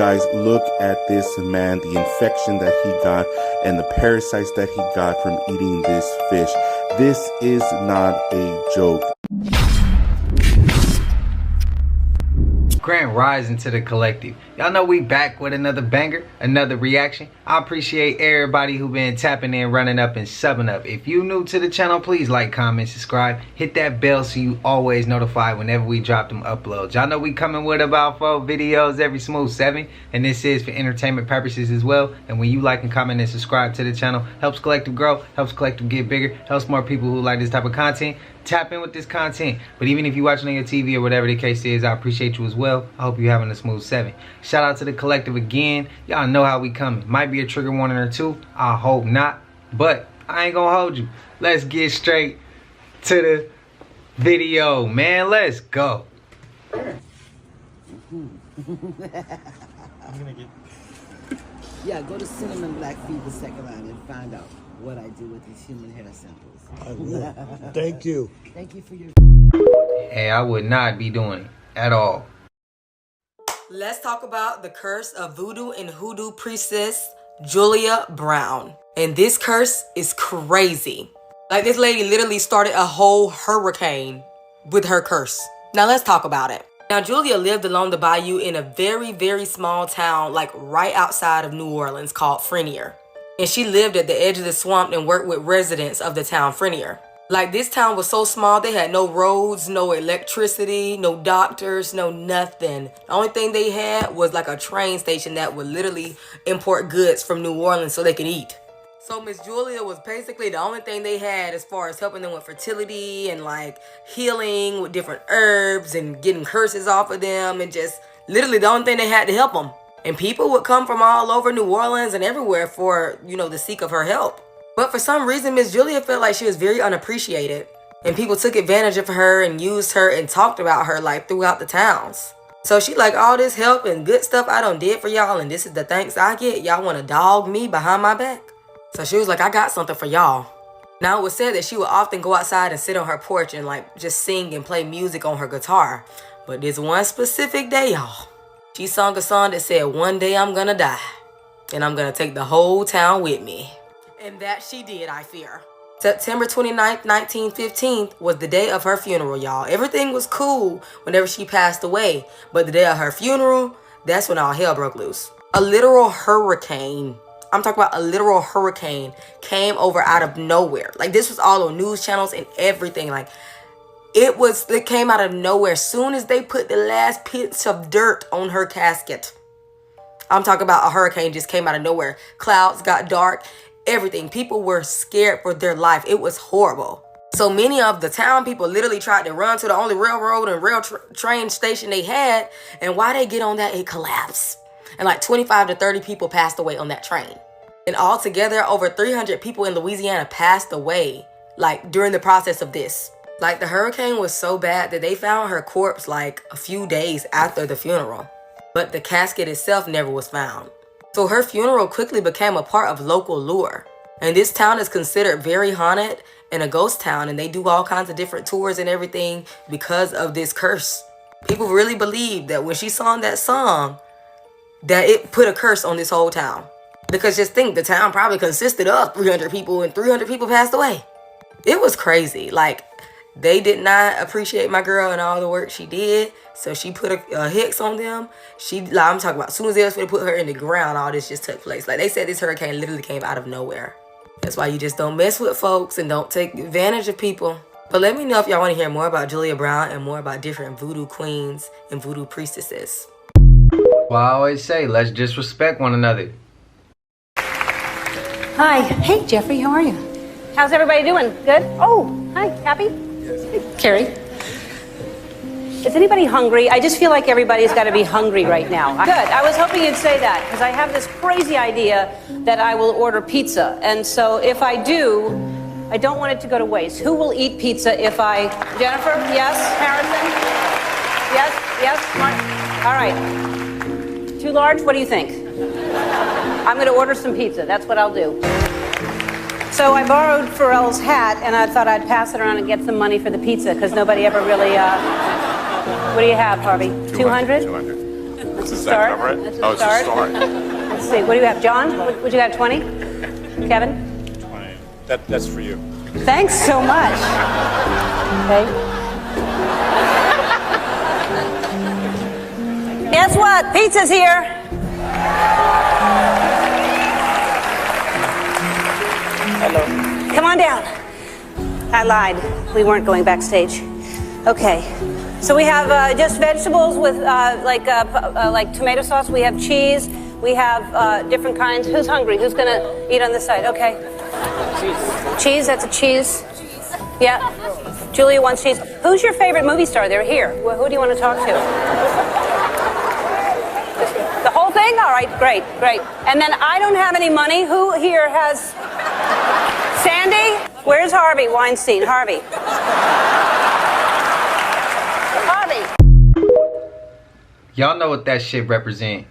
Guys, look at this man, the infection that he got and the parasites that he got from eating this fish. This is not a joke. Grand rising to the collective. Y'all know we back with another banger, another reaction. I appreciate everybody who been tapping in, running up, and subbing up. If you new to the channel, please like, comment, subscribe. Hit that bell so you always notified whenever we drop them uploads. Y'all know we coming with about 4 videos every smooth 7. And this is for entertainment purposes as well. And when you like and comment and subscribe to the channel, helps collective grow, helps collective get bigger, helps more people who like this type of content tap in with this content. But even if you're watching on your TV or whatever the case is, I appreciate you as well. I hope you're having a smooth 7. Shout out to the collective again. Y'all know how we coming. Might be a trigger warning or 2. I hope not. But I ain't gonna hold you. Let's get straight to the video, man. Let's go. I'm gonna get... Yeah, go to Cinnamon Black Fever second line and find out what I do with these human hair samples. I will. Thank you. Thank you for your... Hey, I would not be doing it at all. Let's talk about the curse of voodoo and hoodoo priestess Julia Brown. And this curse is crazy. Like, this lady literally started a whole hurricane with her curse. Now let's talk about it. Now, Julia lived along the bayou in a very, very small town, like right outside of New Orleans, called Frenier. And she lived at the edge of the swamp and worked with residents of the town Frenier. Like, this town was so small, they had no roads, no electricity, no doctors, no nothing. The only thing they had was like a train station that would literally import goods from New Orleans so they could eat. So Miss Julia was basically the only thing they had as far as helping them with fertility and like healing with different herbs and getting curses off of them, and just literally the only thing they had to help them. And people would come from all over New Orleans and everywhere for, you know, the seek of her help. But for some reason, Miss Julia felt like she was very unappreciated. And people took advantage of her and used her and talked about her like throughout the towns. So she like, all this help and good stuff I done did for y'all, and this is the thanks I get. Y'all want to dog me behind my back? So she was like, I got something for y'all. Now, it was said that she would often go outside and sit on her porch and like just sing and play music on her guitar. But this one specific day, y'all, she sung a song that said, one day I'm gonna die, and I'm gonna take the whole town with me. And that she did, I fear. September 29th, 1915 was the day of her funeral, y'all. Everything was cool whenever she passed away. But the day of her funeral, that's when all hell broke loose. A literal hurricane, I'm talking about a literal hurricane, came over out of nowhere. Like, this was all on news channels and everything. Like, it came out of nowhere. Soon as they put the last bits of dirt on her casket. I'm talking about a hurricane just came out of nowhere. Clouds got dark, everything. People were scared for their life. It was horrible. So many of the town people literally tried to run to the only railroad and train station they had. And while they get on that, it collapsed. And like 25 to 30 people passed away on that train. And altogether, over 300 people in Louisiana passed away, like, during the process of this. Like, the hurricane was so bad that they found her corpse like a few days after the funeral. But the casket itself never was found. So her funeral quickly became a part of local lore. And this town is considered very haunted and a ghost town, and they do all kinds of different tours and everything because of this curse. People really believe that when she sang that song, that it put a curse on this whole town. Because just think, the town probably consisted of 300 people, and 300 people passed away. It was crazy. Like, they did not appreciate my girl and all the work she did. So she put a hex on them. I'm talking about, as soon as they was going to put her in the ground, all this just took place. Like, they said this hurricane literally came out of nowhere. That's why you just don't mess with folks and don't take advantage of people. But let me know if y'all want to hear more about Julia Brown and more about different voodoo queens and voodoo priestesses. Well, I always say, let's just respect one another. Hi. Hey, Jeffrey, how are you? How's everybody doing? Good? Oh, hi, Happy? Yes. Carrie? Is anybody hungry? I just feel like everybody's got to be hungry right now. Good. I was hoping you'd say that, because I have this crazy idea that I will order pizza. And so if I do, I don't want it to go to waste. Who will eat pizza if I... Jennifer? Yes? Harrison? Yes? Yes? Mark? All right. Too large? What do you think? I'm going to order some pizza. That's what I'll do. So I borrowed Pharrell's hat, and I thought I'd pass it around and get some money for the pizza, because nobody ever really... What do you have, Harvey? 200? 200. That's a Is start. that cover it? That's a Oh, it's a start. start. Let's see. What do you have, John? What you got? 20. Kevin. 20. That's for you. Thanks so much. Okay. Guess what? Pizza's here. Hello. Come on down. I lied. We weren't going backstage. Okay. So we have just vegetables with like tomato sauce. We have cheese. We have different kinds. Who's hungry? Who's gonna eat on this side? Okay. Cheese. That's a cheese. Yeah. Julia wants cheese. Who's your favorite movie star? They're here. Who do you want to talk to? The whole thing? All right. Great. Great. And then I don't have any money. Who here has? Sandy? Where's Harvey Weinstein? Harvey. Harvey. Y'all know what that shit represent.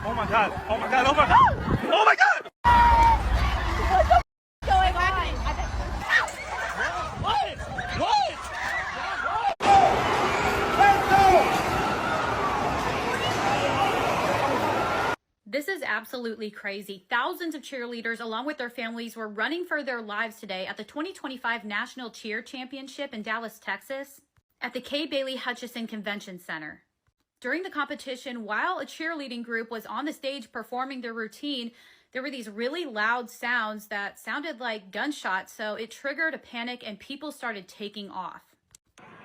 Oh my god! Oh my god! Oh my god! Oh my god! Going on? What? What? This is absolutely crazy. Thousands of cheerleaders, along with their families, were running for their lives today at the 2025 National Cheer Championship in Dallas, Texas, at the Kay Bailey Hutchison Convention Center. During the competition, while a cheerleading group was on the stage performing their routine, there were these really loud sounds that sounded like gunshots, so it triggered a panic and people started taking off.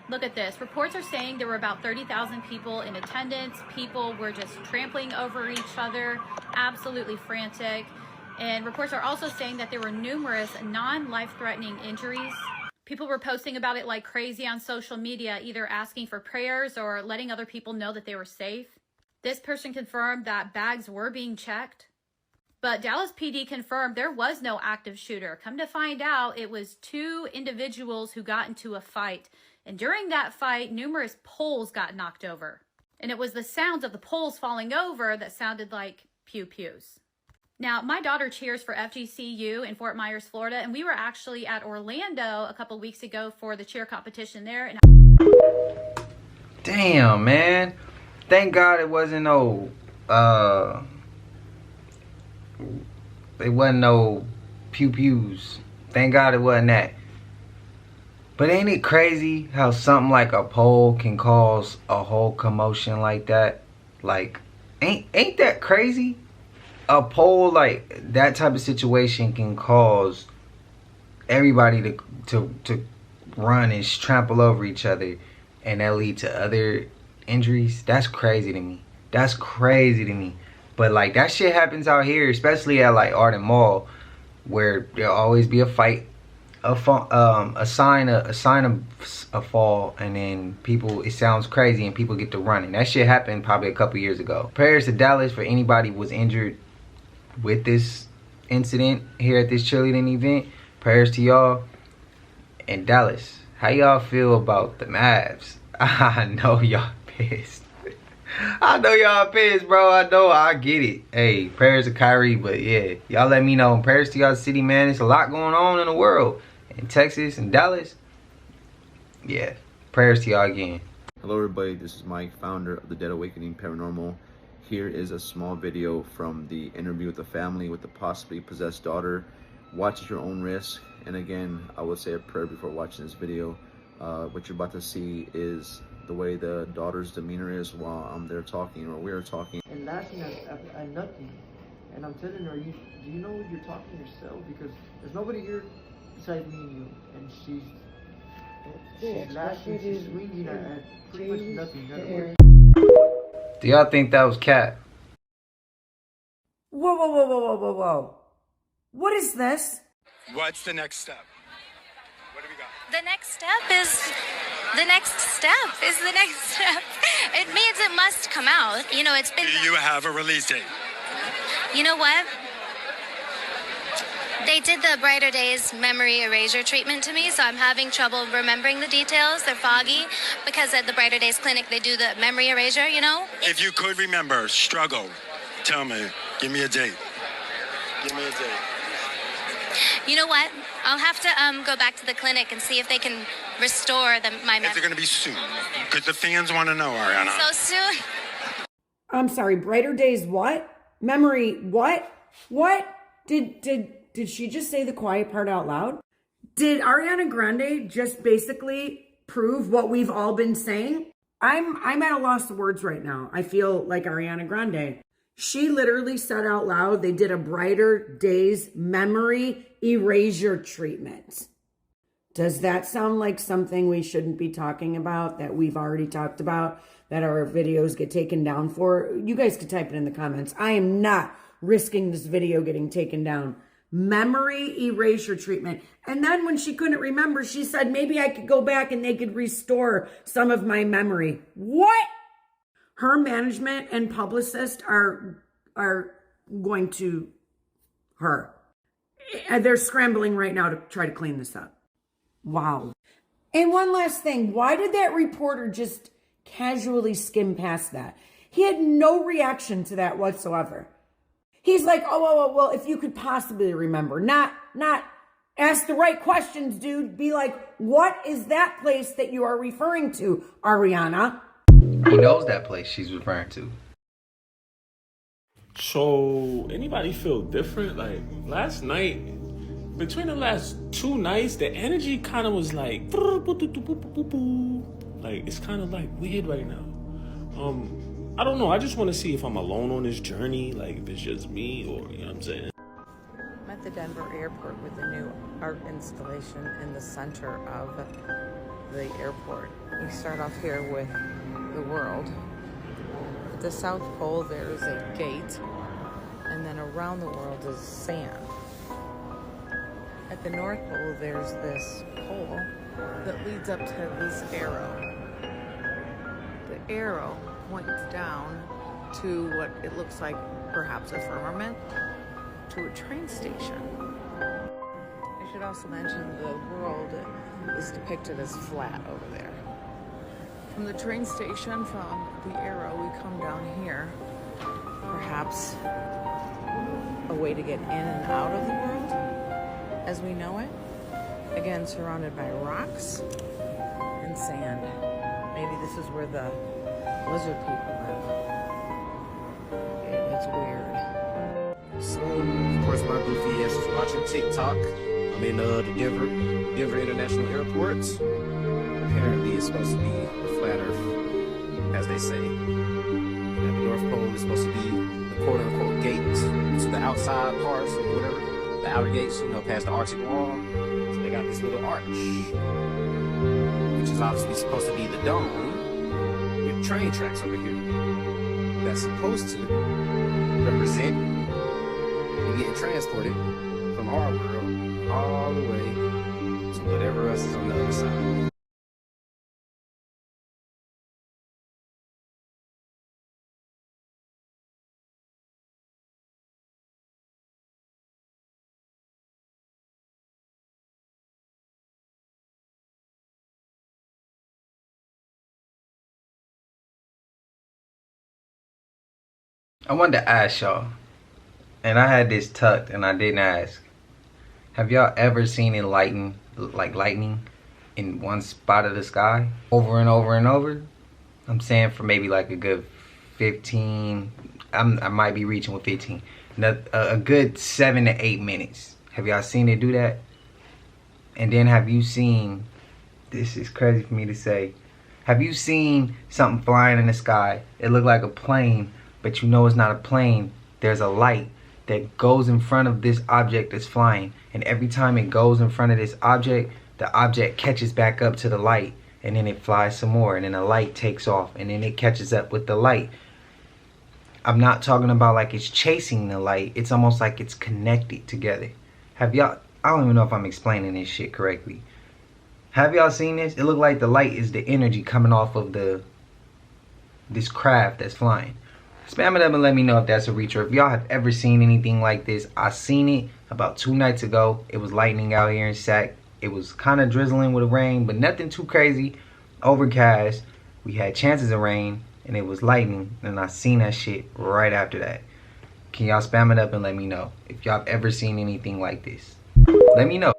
Look at this. Reports are saying there were about 30,000 people in attendance. People were just trampling over each other, absolutely frantic. And reports are also saying that there were numerous non-life-threatening injuries. People were posting about it like crazy on social media, either asking for prayers or letting other people know that they were safe. This person confirmed that bags were being checked. But Dallas PD confirmed there was no active shooter. Come to find out, it was two individuals who got into a fight. And during that fight, numerous poles got knocked over. And it was the sounds of the poles falling over that sounded like pew-pews. Now, my daughter cheers for FGCU in Fort Myers, Florida, and we were actually at Orlando a couple weeks ago for the cheer competition there. And Damn, man. Thank God it wasn't no, it wasn't no pew-pews. Thank God it wasn't that. But ain't it crazy how something like a pole can cause a whole commotion like that? Like, ain't that crazy? A pole, like, that type of situation can cause everybody to run and trample over each other, and that lead to other injuries. That's crazy to me. That's crazy to me. But like, that shit happens out here, especially at like Arden Mall, where there'll always be a fight, a sign of a fall, and then people, it sounds crazy and people get to running. That shit happened probably a couple years ago. Prayers to Dallas for anybody who was injured with this incident here at this cheerleading event. Prayers to y'all. And Dallas, how y'all feel about the Mavs? I know y'all pissed. I know y'all pissed, bro. I know, I get it. Hey, prayers to Kyrie, but yeah, y'all let me know. And prayers to y'all city, man. There's a lot going on in the world. In Texas and Dallas. Yeah, prayers to y'all again. Hello everybody, this is Mike, founder of the Dead Awakening Paranormal. Here is a small video from the interview with the family with the possibly possessed daughter. Watch at your own risk. And again, I would say a prayer before watching this video. What you're about to see is the way the daughter's demeanor is while I'm there talking, or we're talking. And laughing at nothing. And I'm telling her, do you know you're talking to yourself? Because there's nobody here besides me and you. And she's laughing, she's swinging at pretty much nothing. Do y'all think that was Cat? Whoa, whoa, whoa, whoa, whoa, whoa, whoa. What is this? What's the next step? What do we got? The next step is the next step. It means it must come out. You know, it's been... Do you have a release date? You know what? They did the Brighter Days memory erasure treatment to me, so I'm having trouble remembering the details. They're foggy because at the Brighter Days clinic, they do the memory erasure, you know? If you could remember, struggle, tell me. Give me a date. Give me a date. You know what? I'll have to go back to the clinic and see if they can restore my memory. Is it going to be soon? Because the fans want to know, Ariana. So soon? I'm sorry, brighter days what? Memory what? What? Did she just say the quiet part out loud? Did Ariana Grande just basically prove what we've all been saying? I'm at a loss of words right now. I feel like Ariana Grande. She literally said out loud they did a brighter days memory erasure treatment. Does that sound like something we shouldn't be talking about, that we've already talked about, that our videos get taken down for? You guys could type it in the comments. I am not risking this video getting taken down. Memory erasure treatment. And then when she couldn't remember, she said maybe I could go back and they could restore some of my memory. What? Her management and publicist are going to her. They're scrambling right now to try to clean this up. Wow. And one last thing. Why did that reporter just casually skim past that? He had no reaction to that whatsoever. He's like, oh, well, if you could possibly remember. Not ask the right questions, dude. Be like, what is that place that you are referring to, Ariana? He knows that place she's referring to. So, anybody feel different? Like, last night, between the last 2 nights, the energy kind of was like, it's kind of like weird right now. I don't know. I just want to see if I'm alone on this journey, like if it's just me or, you know what I'm saying? I'm at the Denver airport with a new art installation in the center of the airport. We start off here with the world. At the South Pole, there is a gate, and then around the world is sand. At the North Pole, there's this pole that leads up to this arrow. The arrow points down to what it looks like, perhaps a firmament, to a train station. I should also mention the world is depicted as flat over there. From the train station, from the arrow, we come down here. Perhaps a way to get in and out of the world as we know it. Again, surrounded by rocks and sand. Maybe this is where the lizard people live. It's weird. So, of course, my goofy ass is watching TikTok. I'm in the Denver International Airport. Apparently, it's supposed to be the flat Earth, as they say. And at the North Pole is supposed to be the quote-unquote gate to the outside parts, or whatever, the outer gates, past the Arctic wall. So they got this little arch, which is obviously supposed to be the dome with train tracks over here. That's supposed to represent you getting transported from our world all the way to whatever else is on the other side. I wanted to ask y'all, and I had this tucked and I didn't ask. Have y'all ever seen it lightning in one spot of the sky over and over and over? I'm saying for maybe like a good 15, I might be reaching with 15. A good 7 to 8 minutes. Have y'all seen it do that? And then have you seen, this is crazy for me to say, have you seen something flying in the sky? It looked like a plane, but you know it's not a plane. There's a light that goes in front of this object that's flying, and every time it goes in front of this object, the object catches back up to the light, and then it flies some more, and then the light takes off, and then it catches up with the light. I'm not talking about like it's chasing the light. It's almost like it's connected together. Have y'all, I don't even know if I'm explaining this shit correctly. Have y'all seen this? It looked like the light is the energy coming off of this craft that's flying. Spam it up and let me know if that's a reach, or if y'all have ever seen anything like this. I seen it about 2 nights ago. It was lightning out here in Sac. It was kind of drizzling with rain, but nothing too crazy. Overcast. We had chances of rain, and it was lightning, and I seen that shit right after that. Can y'all spam it up and let me know if y'all have ever seen anything like this? Let me know.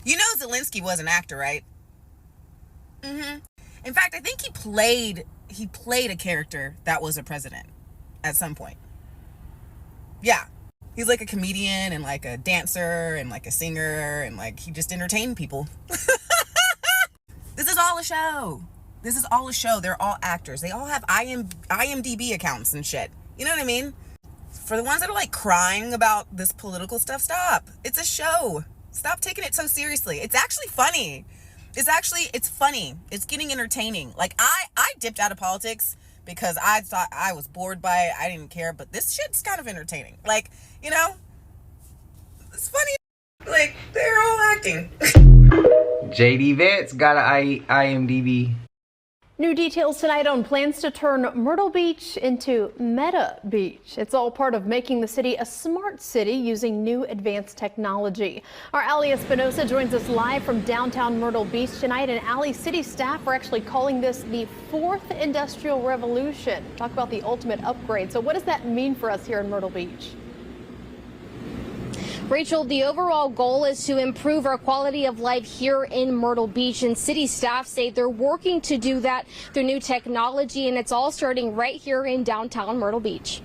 You know Zelensky was an actor, right? In fact, I think he played a character that was a president at some point. Yeah. He's like a comedian and like a dancer and like a singer and like he just entertained people. This is all a show. This is all a show. They're all actors. They all have IMDb accounts and shit. You know what I mean? For the ones that are like crying about this political stuff, stop. It's a show. Stop taking it so seriously. It's actually funny. It's funny. It's getting entertaining. Like I dipped out of politics because I thought I was bored by it. I didn't care, but this shit's kind of entertaining. Like, you know, it's funny. Like, they're all acting. JD Vance got an IMDb. New details tonight on plans to turn Myrtle Beach into Meta Beach. It's all part of making the city a smart city using new advanced technology. Our Ali Espinosa joins us live from downtown Myrtle Beach tonight, and Ali, city staff are actually calling this the fourth industrial revolution. Talk about the ultimate upgrade. So what does that mean for us here in Myrtle Beach? Rachel, the overall goal is to improve our quality of life here in Myrtle Beach, and city staff say they're working to do that through new technology, and it's all starting right here in downtown Myrtle Beach.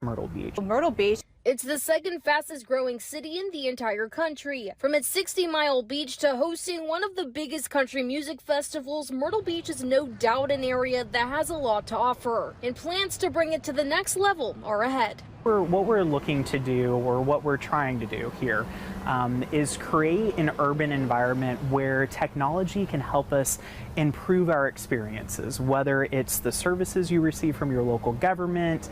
Myrtle Beach. Myrtle Beach. It's the second fastest growing city in the entire country. From its 60-mile beach to hosting one of the biggest country music festivals, Myrtle Beach is no doubt an area that has a lot to offer, and plans to bring it to the next level are ahead. What we're looking to do, or what we're trying to do here, is create an urban environment where technology can help us improve our experiences, whether it's the services you receive from your local government,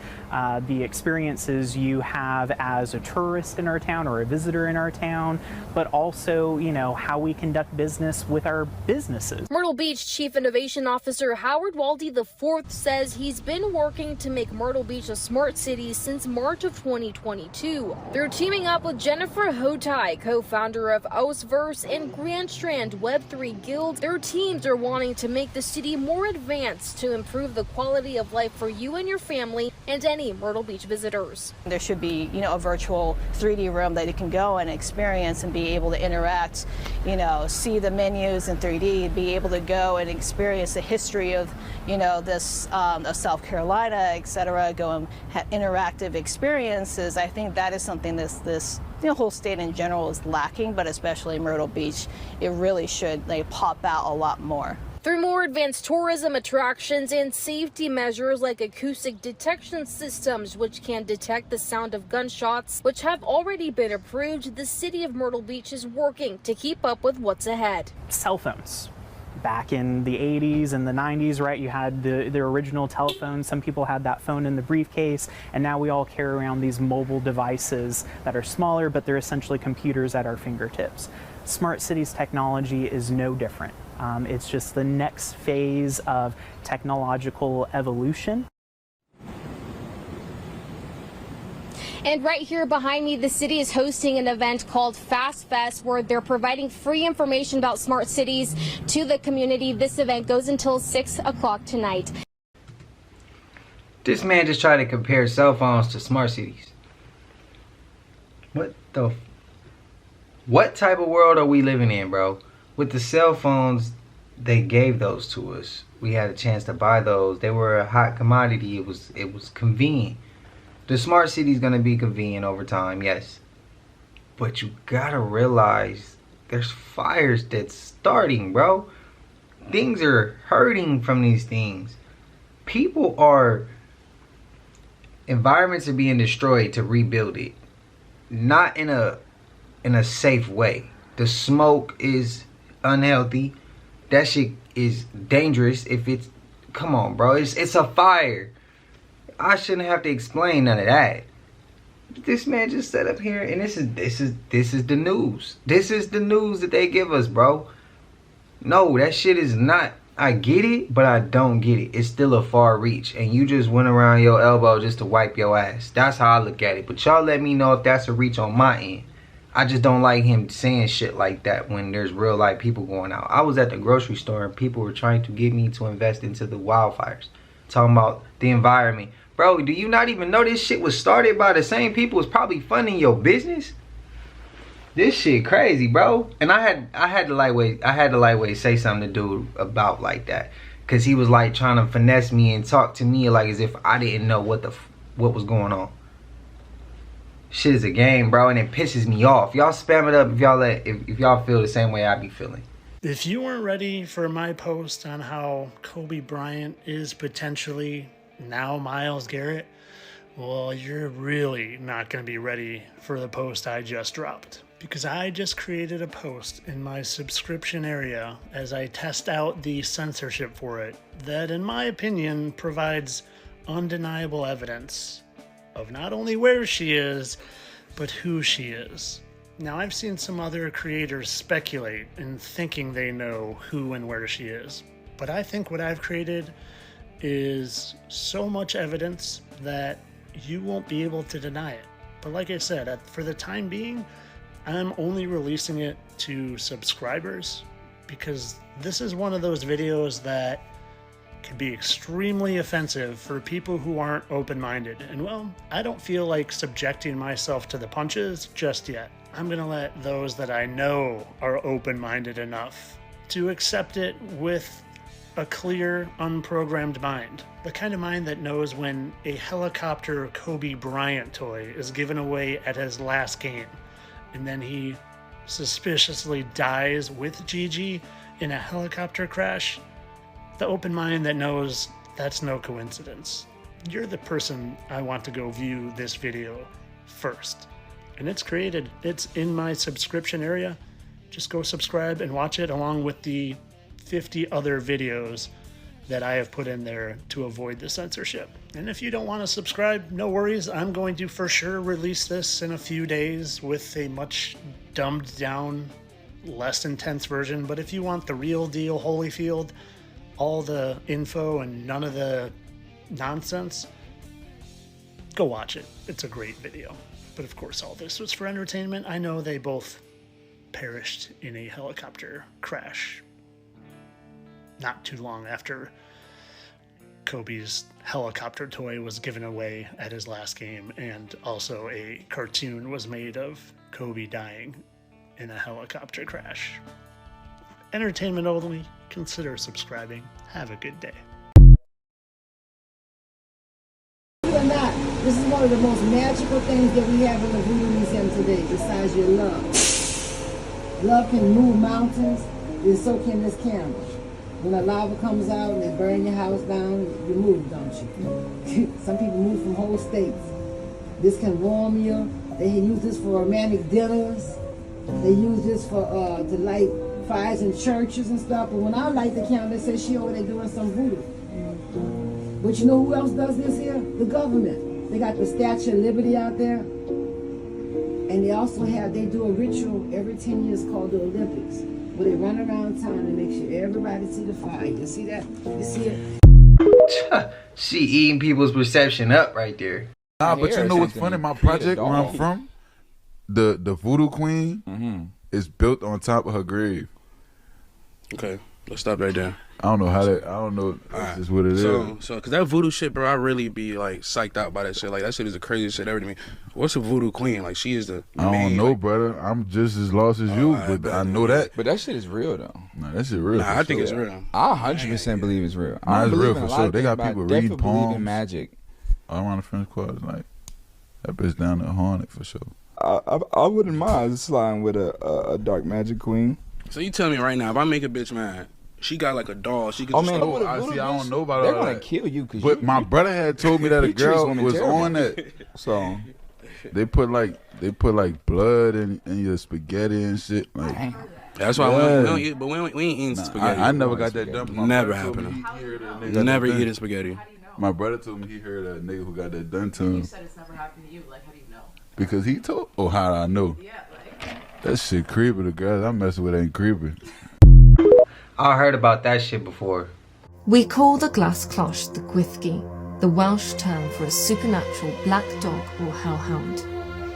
the experiences you have as a tourist in our town or a visitor in our town, but also, you know, how we conduct business with our businesses. Myrtle Beach Chief Innovation Officer Howard Waldy IV says he's been working to make Myrtle Beach a smart city since March of 2022. They're teaming up with Jennifer Hotai, co-founder of Osverse and Grand Strand Web3 Guild. Their teams are wanting to make the city more advanced to improve the quality of life for you and your family and any Myrtle Beach visitors. There should be, you know, a virtual 3D room that you can go and experience and be able to interact, you know, see the menus in 3D, be able to go and experience the history of, you know, this of South Carolina, etc., go and have interactive experiences. I think that is something this the whole state in general is lacking, but especially Myrtle Beach, it really should pop out a lot more. Through more advanced tourism attractions and safety measures like acoustic detection systems, which can detect the sound of gunshots, which have already been approved, the city of Myrtle Beach is working to keep up with what's ahead. Cell phones. Back in the 80s and the 90s, right, you had the original telephone. Some people had that phone in the briefcase, and now we all carry around these mobile devices that are smaller, but they're essentially computers at our fingertips. Smart cities technology is no different. It's just the next phase of technological evolution. And right here behind me, the city is hosting an event called Fast Fest, where they're providing free information about smart cities to the community. This event goes until 6 o'clock tonight. This man just tried to compare cell phones to smart cities. What type of world are we living in, bro? With the cell phones, they gave those to us. We had a chance to buy those. They were a hot commodity. It was convenient. The smart city is going to be convenient over time, yes. But you got to realize there's fires that's starting, bro. Things are hurting from these things. Environments are being destroyed to rebuild it. Not in a safe way. The smoke is unhealthy. That shit is dangerous if it's, come on, bro. It's a fire. I shouldn't have to explain none of that. This man just sat up here, and this is the news. This is the news that they give us, bro. No, that shit is not. I get it, but I don't get it. It's still a far reach, and you just went around your elbow just to wipe your ass. That's how I look at it. But y'all let me know if that's a reach on my end. I just don't like him saying shit like that when there's real life people going out. I was at the grocery store and people were trying to get me to invest into the wildfires. talking about the environment. Bro, do you not even know this shit was started by the same people who's probably funding your business? This shit crazy, bro. And I had to lightweight say something to dude about like that, cause he was like trying to finesse me and talk to me like as if I didn't know what was going on. Shit is a game, bro, and it pisses me off. Y'all spam it up if y'all feel the same way I be feeling. If you weren't ready for my post on how Kobe Bryant is potentially now Myles Garrett, well, you're really not going to be ready for the post I just dropped. Because I just created a post in my subscription area as I test out the censorship for it that, in my opinion, provides undeniable evidence of not only where she is, but who she is. Now, I've seen some other creators speculate in thinking they know who and where she is, but I think what I've created is so much evidence that you won't be able to deny it. But like I said, for the time being, I'm only releasing it to subscribers because this is one of those videos that can be extremely offensive for people who aren't open-minded. And well, I don't feel like subjecting myself to the punches just yet. I'm gonna let those that I know are open-minded enough to accept it with a clear, unprogrammed mind. The kind of mind that knows when a helicopter Kobe Bryant toy is given away at his last game, and then he suspiciously dies with Gigi in a helicopter crash. The open mind that knows that's no coincidence. You're the person I want to go view this video first. And it's created, it's in my subscription area. Just go subscribe and watch it along with the 50 other videos that I have put in there to avoid the censorship. And if you don't want to subscribe, no worries. I'm going to for sure release this in a few days with a much dumbed down, less intense version. But if you want the real deal Holyfield, all the info and none of the nonsense, go watch it. It's a great video. But of course, all this was for entertainment. I know they both perished in a helicopter crash not too long after Kobe's helicopter toy was given away at his last game, and also a cartoon was made of Kobe dying in a helicopter crash. Entertainment only. Consider subscribing. Have a good day. Believe it or not, this is one of the most magical things that we have in the Voodoo Museum today, besides your love. Love can move mountains, and so can this camera. When the lava comes out and they burn your house down, you move, don't you? Some people move from whole states. This can warm you. They use this for romantic dinners. They use this for to light fires in churches and stuff. But when I light the candle, they say she over there doing some voodoo. But you know who else does this here? The government. They got the Statue of Liberty out there. And they also they do a ritual every 10 years called the Olympics, where they run around town and make sure everybody see the fire. You see that? You see it? She eating people's perception up right there. Nah, but you know what's funny? My project where I'm from, the Voodoo Queen is built on top of her grave. Okay, let's stop right there. I don't know how that. I don't know. That's just what it is. So, cause that voodoo shit, bro, I really be like psyched out by that shit. Like that shit is the craziest shit ever to me. What's a voodoo queen? Like she is the. I don't know, brother. I'm just as lost as you, but I know that. But that shit is real though. Nah, that shit real. Nah, I think it's real. I 100% believe it's real. Nah, it's real for sure. They got people reading poems. In magic. All around the French Quarter, like that bitch down there haunted for sure. I wouldn't mind sliding with a dark magic queen. So you tell me right now, if I make a bitch mad, she got like a doll. She could. I don't know about all that. They're gonna kill you. But my brother had told me that a girl was on that. So they put like blood in your spaghetti and shit. Like that's why we don't eat. But we ain't eating spaghetti. I never got that done. Never happened. Never eating spaghetti. My brother told me he heard a nigga who got that done to him. You said it's never happened to you. Like, how do you know? Because he told. Oh, how do I know? Yeah, like. That shit creepy. The girls I'm messing with ain't creepy. I heard about that shit before. We call the glass cloche the Gwythgi, the Welsh term for a supernatural black dog or hellhound.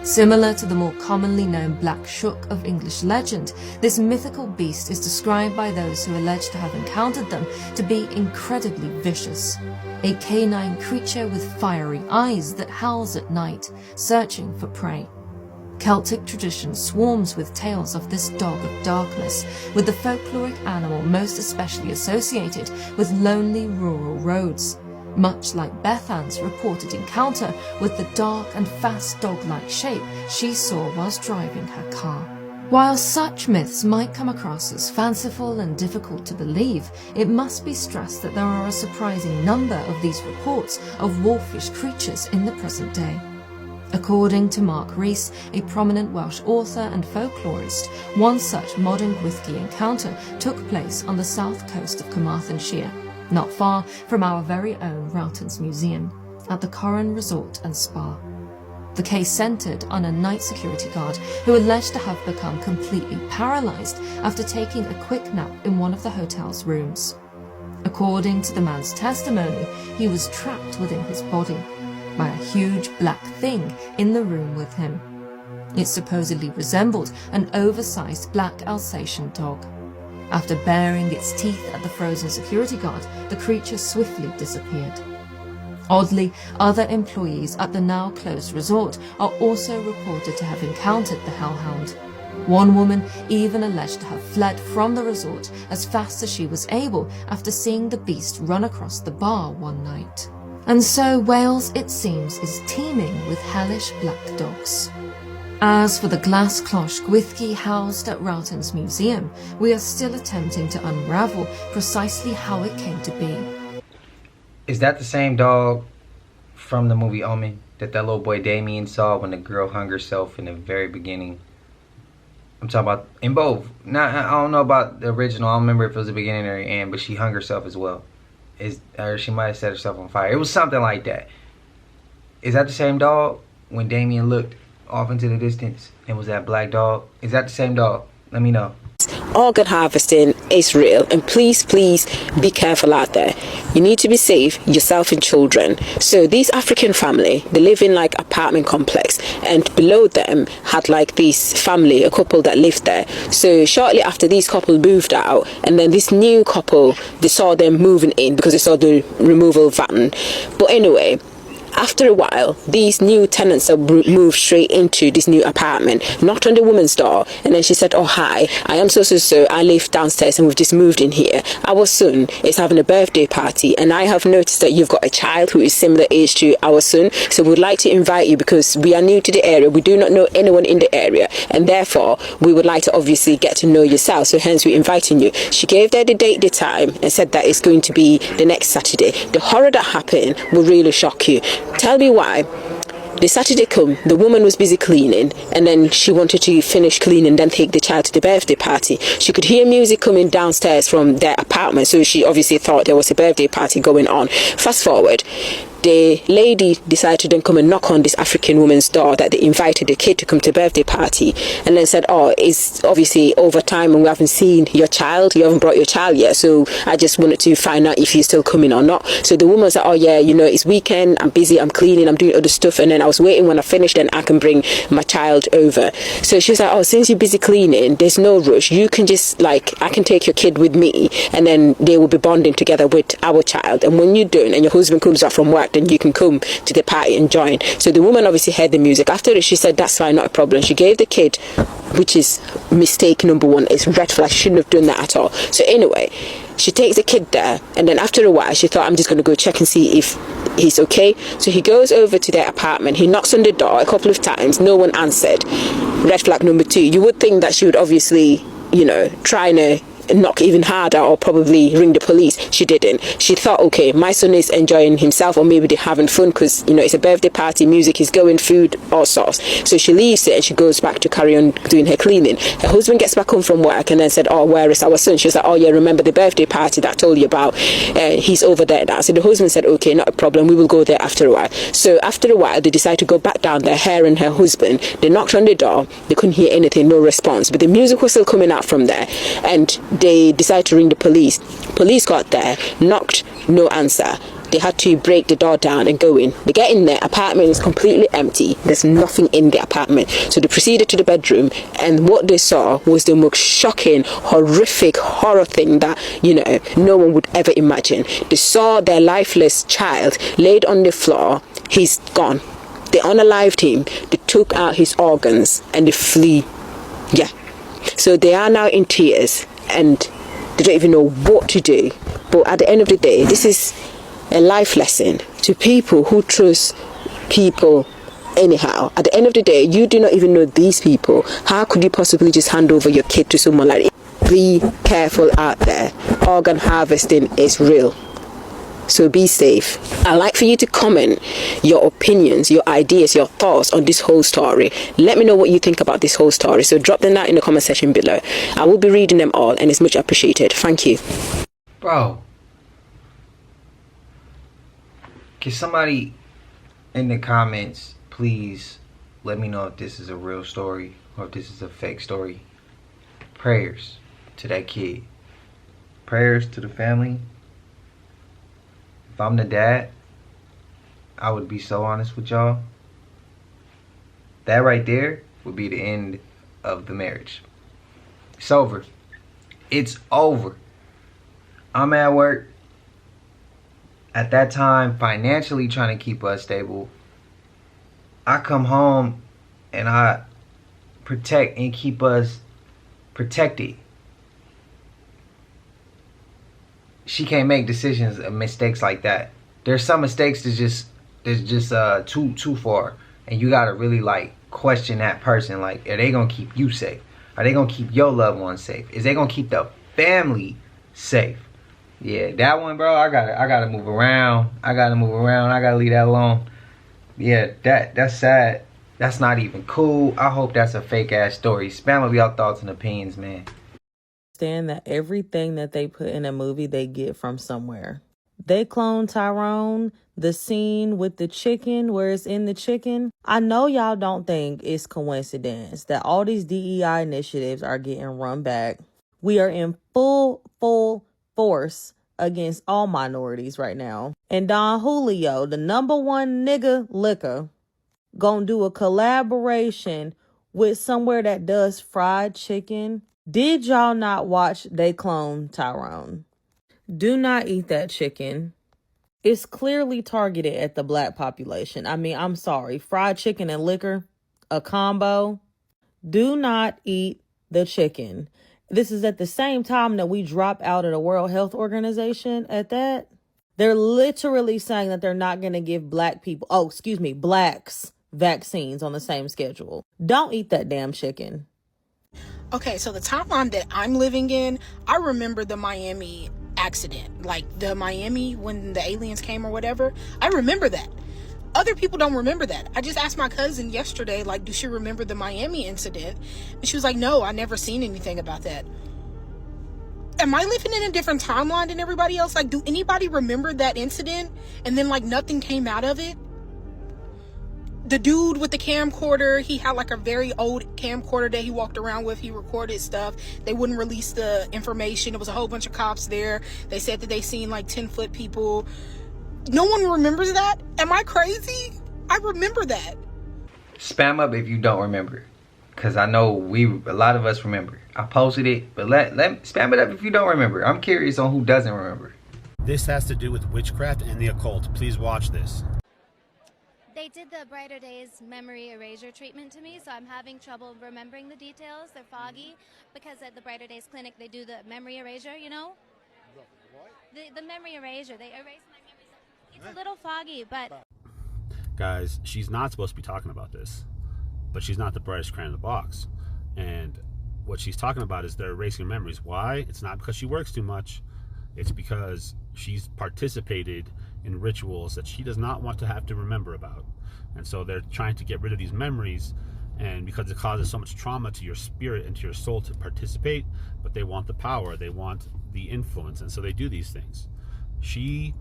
Similar to the more commonly known Black Shuck of English legend, this mythical beast is described by those who allege to have encountered them to be incredibly vicious. a canine creature with fiery eyes that howls at night, searching for prey. Celtic tradition swarms with tales of this dog of darkness, with the folkloric animal most especially associated with lonely rural roads, much like Bethan's reported encounter with the dark and fast dog-like shape she saw whilst driving her car. While such myths might come across as fanciful and difficult to believe, it must be stressed that there are a surprising number of these reports of wolfish creatures in the present day. According to Mark Rees, a prominent Welsh author and folklorist, one such modern Gwythgi encounter took place on the south coast of Carmarthenshire, not far from our very own Rowton's Museum, at the Corran Resort and Spa. The case centred on a night security guard who alleged to have become completely paralysed after taking a quick nap in one of the hotel's rooms. According to the man's testimony, he was trapped within his body by a huge black thing in the room with him. It supposedly resembled an oversized black Alsatian dog. After baring its teeth at the frozen security guard, the creature swiftly disappeared. Oddly, other employees at the now closed resort are also reported to have encountered the hellhound. One woman even alleged to have fled from the resort as fast as she was able after seeing the beast run across the bar one night. And so Wales, it seems, is teeming with hellish black dogs. As for the glass cloche Gwythgi housed at Rowton's Museum, we are still attempting to unravel precisely how it came to be. Is that the same dog from the movie Omen that little boy Damien saw when the girl hung herself in the very beginning? I'm talking about in both. I don't know about the original. I don't remember if it was the beginning or the end, but she hung herself as well. Or she might have set herself on fire. It was something like that. Is that the same dog when Damien looked off into the distance and was that black dog? Is that the same dog? Let me know. Organ harvesting is real, and please be careful out there. You need to be safe, yourself and children. So these African family, they live in like apartment complex, and below them had like this family, a couple that lived there. So shortly after these couple moved out, and then this new couple, they saw them moving in because they saw the removal van. But anyway, after a while, these new tenants have moved straight into this new apartment, knocked on the woman's door, and then she said, "Oh, hi, I am so, I live downstairs and we've just moved in here. Our son is having a birthday party, and I have noticed that you've got a child who is similar age to our son, so we'd like to invite you because we are new to the area, we do not know anyone in the area, and therefore we would like to obviously get to know yourself, so hence we're inviting you." She gave them the date, the time, and said that it's going to be the next Saturday. The horror that happened will really shock you. Tell me why. The Saturday come, the woman was busy cleaning, and then she wanted to finish cleaning, then take the child to the birthday party. She could hear music coming downstairs from their apartment, so she obviously thought there was a birthday party going on. Fast forward, the lady decided to then come and knock on this African woman's door that they invited the kid to come to the birthday party, and then said, "Oh, it's obviously over time and we haven't seen your child, you haven't brought your child yet, so I just wanted to find out if you're still coming or not." So the woman said, "Oh yeah, you know, it's weekend, I'm busy, I'm cleaning, I'm doing other stuff, and then I was waiting when I finished, then I can bring my child over." So she was like, "Oh, since you're busy cleaning, there's no rush, you can just like, I can take your kid with me, and then they will be bonding together with our child, and when you're done and your husband comes back from work, then you can come to the party and join." So the woman obviously heard the music. After it, she said, "That's fine, not a problem." She gave the kid, which is mistake number one, it's red flag, she shouldn't have done that at all. So anyway, she takes the kid there, and then after a while she thought, "I'm just going to go check and see if he's okay." So he goes over to their apartment, he knocks on the door a couple of times, no one answered. Red flag number two. You would think that she would obviously, you know, try to knock even harder or probably ring the police. She didn't. She thought, okay, my son is enjoying himself, or maybe they're having fun because, you know, it's a birthday party, music is going, food, all sorts. So she leaves it and she goes back to carry on doing her cleaning. Her husband gets back home from work and then said, "Oh, where is our son?" She was like, "Oh yeah, remember the birthday party that I told you about? He's over there now." So the husband said, "Okay, not a problem, we will go there after a while." So after a while they decided to go back down there, her and her husband. They knocked on the door, they couldn't hear anything, no response, but the music was still coming out from there, and they decided to ring the police. Police got there, knocked, no answer. they had to break the door down and go in. They get in there, apartment is completely empty. There's nothing in the apartment. So they proceeded to the bedroom, and what they saw was the most shocking, horrific horror thing that, you know, no one would ever imagine. They saw their lifeless child laid on the floor. He's gone. They unalived him. They took out his organs and they flee. Yeah. So they are now in tears and they don't even know what to do. But at the end of the day, this is a life lesson to people who trust people anyhow. At the end of the day, you do not even know these people. How could you possibly just hand over your kid to someone like that? Be careful out there. Organ harvesting is real. So be safe. I'd like for you to comment your opinions, your ideas, your thoughts on this whole story. Let me know what you think about this whole story. So drop them down in the comment section below. I will be reading them all and it's much appreciated. Thank you. Bro, can somebody in the comments please let me know if this is a real story or if this is a fake story? Prayers to that kid. Prayers to the family. If I'm the dad, I would be so honest with y'all. That right there would be the end of the marriage. It's over. It's over. I'm at work at that time financially trying to keep us stable. I come home and I protect and keep us protected. She can't make decisions and mistakes like that. There's some mistakes that's just too far, and you gotta really like question that person. Like, are they gonna keep you safe? Are they gonna keep your loved ones safe? Is they gonna keep the family safe? Yeah, that one, bro. I gotta move around. I gotta leave that alone. Yeah, that's sad. That's not even cool. I hope that's a fake ass story. Spam with y'all thoughts and opinions, man. Understand that everything that they put in a movie they get from somewhere. They clone Tyrone, the scene with the chicken where it's in the chicken. I know y'all don't think it's coincidence that all these DEI initiatives are getting run back. We are in full force against all minorities right now. And Don Julio, the #1 nigga liquor, gonna do a collaboration with somewhere that does fried chicken. Did y'all not watch They Clone Tyrone? Do not eat that chicken. It's clearly targeted at the black population. I mean, I'm sorry. Fried chicken and liquor, a combo. Do not eat the chicken. This is at the same time that we drop out of the World Health Organization at that. They're literally saying that they're not going to give blacks vaccines on the same schedule. Don't eat that damn chicken. Okay, so the timeline that I'm living in, I remember the Miami accident. Like the Miami when the aliens came or whatever. I remember that. Other people don't remember that. I just asked my cousin yesterday, like, do she remember the Miami incident? And she was like, no, I never seen anything about that. Am I living in a different timeline than everybody else? Like, do anybody remember that incident and then like nothing came out of it? The dude with the camcorder, he had like a very old camcorder that he walked around with. He recorded stuff. They wouldn't release the information. It was a whole bunch of cops there. They said that they seen like 10-foot people. No one remembers that? Am I crazy? I remember that. Spam up if you don't remember, because I know a lot of us remember. I posted it, but let spam it up if you don't remember. I'm curious on who doesn't remember. This has to do with witchcraft and the occult. Please watch this. They did the Brighter Days memory erasure treatment to me, so I'm having trouble remembering the details. They're foggy because at the Brighter Days clinic they do the memory erasure, you know? What? The memory erasure. They erase my memories. It's a little foggy, but... Guys, she's not supposed to be talking about this, but she's not the brightest crayon in the box. And what she's talking about is they're erasing memories. Why? It's not because she works too much. It's because she's participated in rituals that she does not want to have to remember about. And so they're trying to get rid of these memories, and because it causes so much trauma to your spirit and to your soul to participate, but they want the power, they want the influence, and so they do these things. She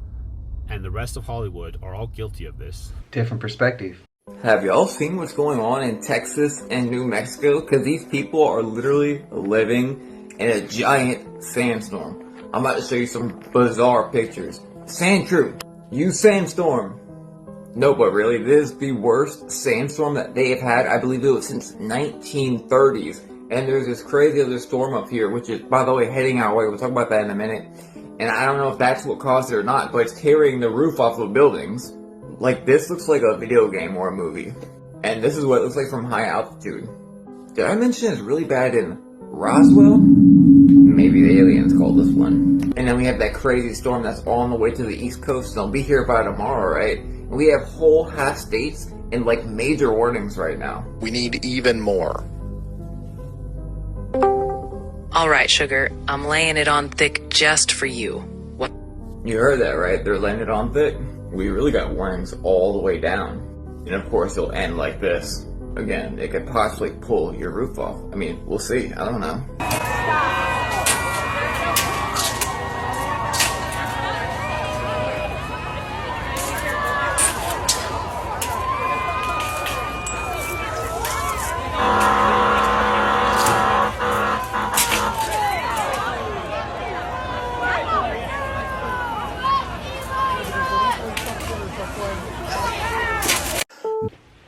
and the rest of Hollywood are all guilty of this. Different perspective. Have y'all seen what's going on in Texas and New Mexico? Because these people are literally living in a giant sandstorm. I'm about to show you some bizarre pictures. Sand true. Use sandstorm. No, but really, this is the worst sandstorm that they have had. I believe it was since 1930s. And there's this crazy other storm up here, which is, by the way, heading our way. We'll talk about that in a minute. And I don't know if that's what caused it or not, but it's tearing the roof off of buildings. Like, this looks like a video game or a movie. And this is what it looks like from high altitude. Did I mention it's really bad in Roswell? Maybe the aliens called this one. And then we have that crazy storm that's on the way to the East Coast. And they'll be here by tomorrow, right? And we have whole half states in like major warnings right now. We need even more. All right, sugar. I'm laying it on thick just for you. What? You heard that, right? They're laying it on thick. We really got warnings all the way down. And of course, it'll end like this. Again, it could possibly pull your roof off. I mean, we'll see. I don't know.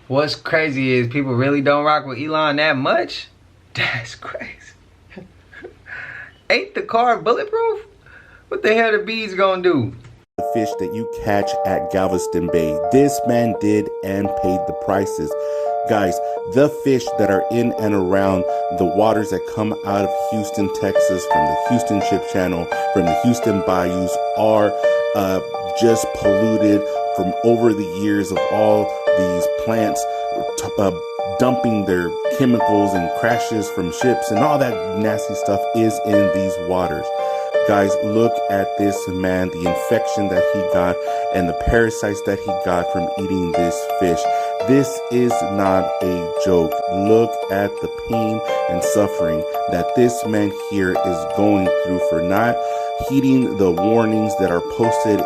What's crazy is people really don't rock with Elon that much. That's crazy. Ain't the car bulletproof? What the hell the bees gonna do? The fish that you catch at Galveston Bay. This man did and paid the prices. Guys, the fish that are in and around the waters that come out of Houston, Texas, from the Houston Ship Channel, from the Houston bayous are just polluted from over the years of all these plants dumping their chemicals and crashes from ships, and all that nasty stuff is in these waters. Guys, look at this man, the infection that he got and the parasites that he got from eating this fish. This is not a joke. Look at the pain and suffering that this man here is going through for not heeding the warnings that are posted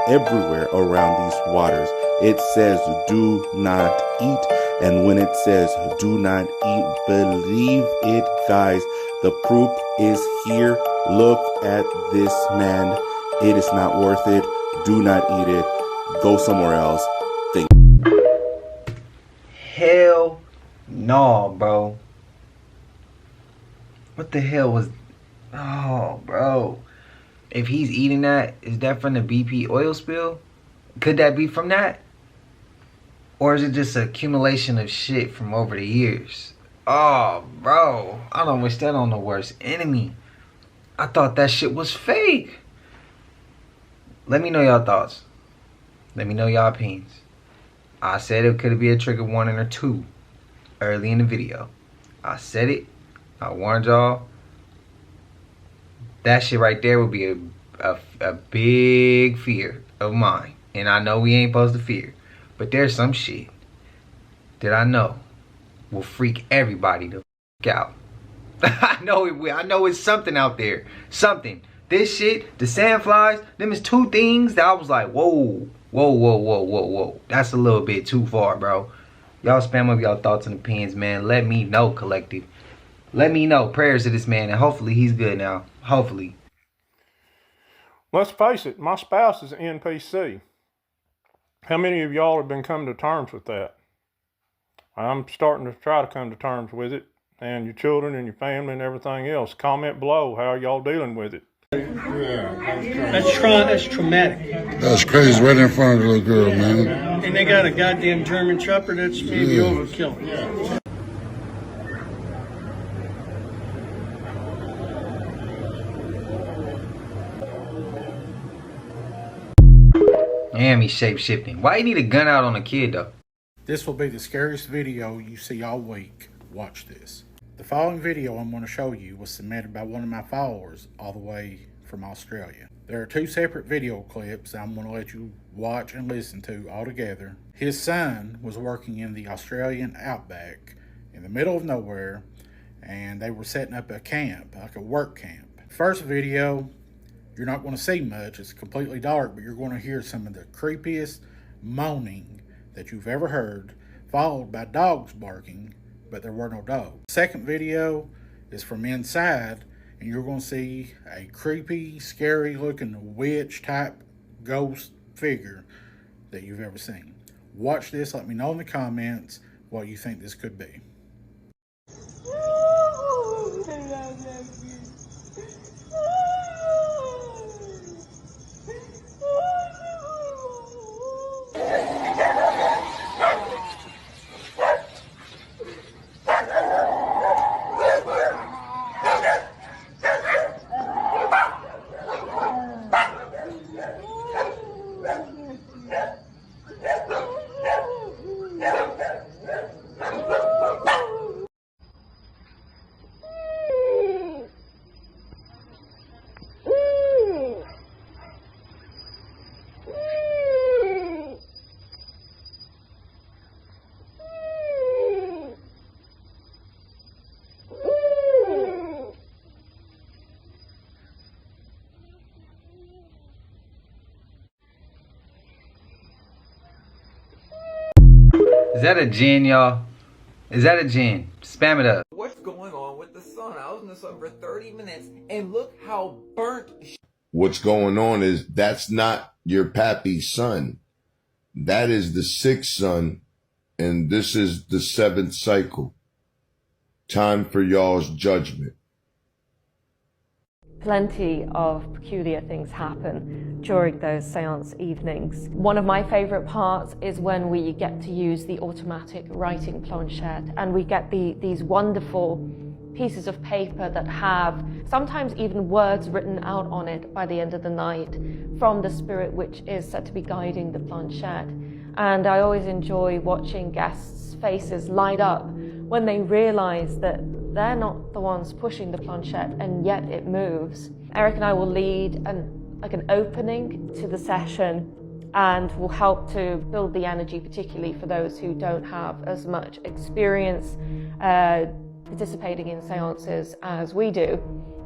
everywhere around these waters. It says do not eat, and when it says do not eat, believe it, guys. The proof is here. Look at this man. It is not worth it. Do not eat it. Go somewhere else. Hell no, bro. What the hell was... Oh, bro. If he's eating that, is that from the BP oil spill? Could that be from that? Or is it just an accumulation of shit from over the years? Oh, bro. I don't wish that on the worst enemy. I thought that shit was fake. Let me know y'all thoughts. Let me know y'all opinions. I said it could be a trigger warning or two early in the video. I said it. I warned y'all. That shit right there would be a big fear of mine. And I know we ain't supposed to fear. But there's some shit that I know will freak everybody the f out. I know it will. I know it's something out there. Something. This shit, the sandflies, them is two things that I was like, whoa, whoa, whoa, whoa, whoa, whoa. That's a little bit too far, bro. Y'all spam up y'all thoughts and opinions, man. Let me know, collective. Let me know. Prayers to this man, and hopefully he's good now. Hopefully. Let's face it, my spouse is an NPC. How many of y'all have been coming to terms with that? I'm starting to try to come to terms with it. And your children and your family and everything else. Comment below. How are y'all dealing with it? That's traumatic. That's crazy right in front of the little girl, man. And they got a goddamn German Shepherd. That's maybe overkill. Damn, he's shape-shifting. Why you need a gun out on a kid, though? This will be the scariest video you see all week. Watch this. The following video I'm going to show you was submitted by one of my followers all the way from Australia. There are two separate video clips I'm going to let you watch and listen to all together. His son was working in the Australian outback in the middle of nowhere, and they were setting up a camp, like a work camp. First video, you're not going to see much. It's completely dark, but you're going to hear some of the creepiest moaning that you've ever heard, followed by dogs barking, but there were no dogs. Second video is from inside, and you're going to see a creepy, scary looking witch type ghost figure that you've ever seen. Watch this. Let me know in the comments what you think this could be. Is that a gin, y'all? Is that a gin? Spam it up. What's going on with the sun? I was in the sun for 30 minutes and look how burnt. What's going on is that's not your pappy's son. That is the 6th son, and this is the 7th cycle. Time for y'all's judgment. Plenty of peculiar things happen during those seance evenings. One of my favorite parts is when we get to use the automatic writing planchette, and we get these wonderful pieces of paper that have sometimes even words written out on it by the end of the night from the spirit which is said to be guiding the planchette. And I always enjoy watching guests' faces light up when they realize that they're not the ones pushing the planchette and yet it moves. Eric and I will lead an opening to the session and will help to build the energy, particularly for those who don't have as much experience participating in seances as we do.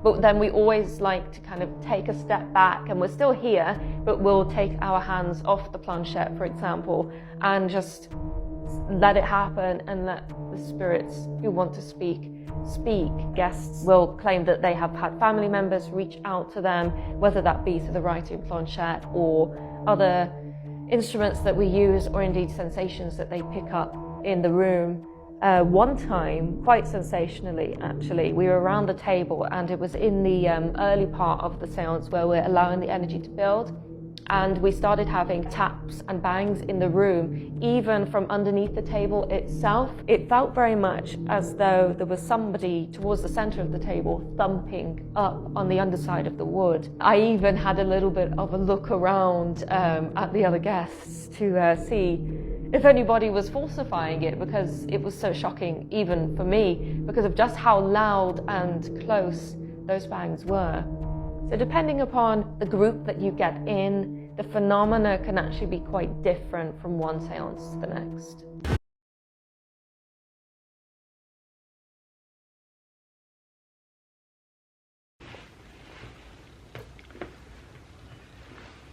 But then we always like to kind of take a step back, and we're still here, but we'll take our hands off the planchette, for example, and just let it happen and let the spirits who want to speak. Guests will claim that they have had family members reach out to them, whether that be through the writing planchette or other instruments that we use, or indeed sensations that they pick up in the room. One time, quite sensationally actually, we were around the table, and it was in the early part of the seance where we're allowing the energy to build, and we started having taps and bangs in the room, even from underneath the table itself. It felt very much as though there was somebody towards the center of the table thumping up on the underside of the wood. I even had a little bit of a look around at the other guests to see if anybody was falsifying it, because it was so shocking even for me because of just how loud and close those bangs were. So depending upon the group that you get in, the phenomena can actually be quite different from one seance to the next.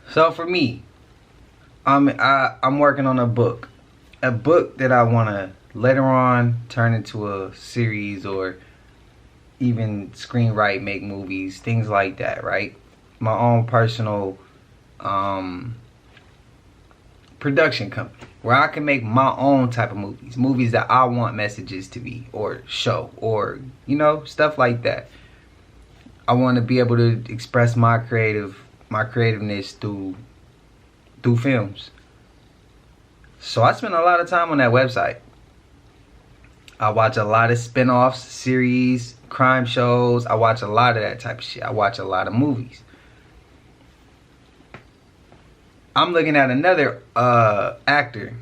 So for me, I'm working on a book that I want to later on turn into a series, or even screenwrite, make movies, things like that, right? My own personal production company where I can make my own type of movies that I want messages to be, or show, or stuff like that. I want to be able to express my creativeness through films. So I spend a lot of time on that website. I watch a lot of spin-offs, series, crime shows. I watch a lot of that type of shit. I watch a lot of movies. I'm looking at another actor,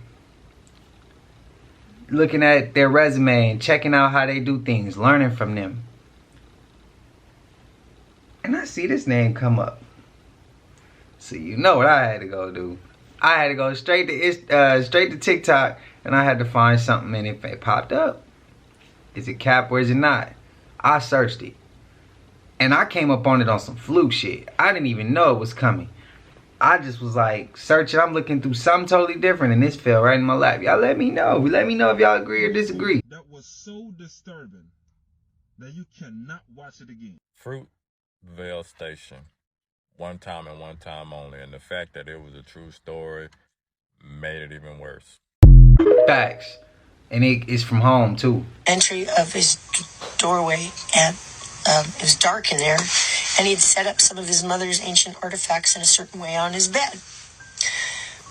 looking at their resume and checking out how they do things, learning from them. And I see this name come up. So you know what I had to go do. I had to go straight to TikTok, and I had to find something, and it popped up. Is it Cap or is it not? I searched it, and I came up on it on some fluke shit. I didn't even know it was coming. I just was like searching. I'm looking through something totally different, and this fell right in my lap. Y'all let me know. Let me know if y'all agree or disagree. That was so disturbing that you cannot watch it again. Fruitvale Station. one time and one time only. And the fact that it was a true story made it even worse. Facts. And it is from home, too. Entry of his doorway, and it was dark in there, and he'd set up some of his mother's ancient artifacts in a certain way on his bed.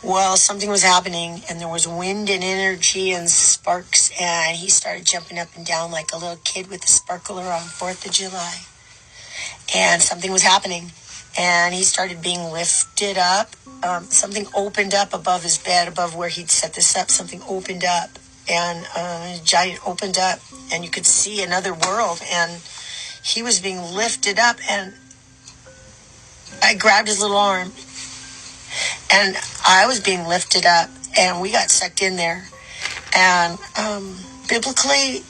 Well, something was happening, and there was wind and energy and sparks, and he started jumping up and down like a little kid with a sparkler on 4th of July. And something was happening, and he started being lifted up. Something opened up above his bed, above where he'd set this up. Something opened up, and a giant opened up, and you could see another world, and he was being lifted up, and I grabbed his little arm, and I was being lifted up, and we got sucked in there. And biblically,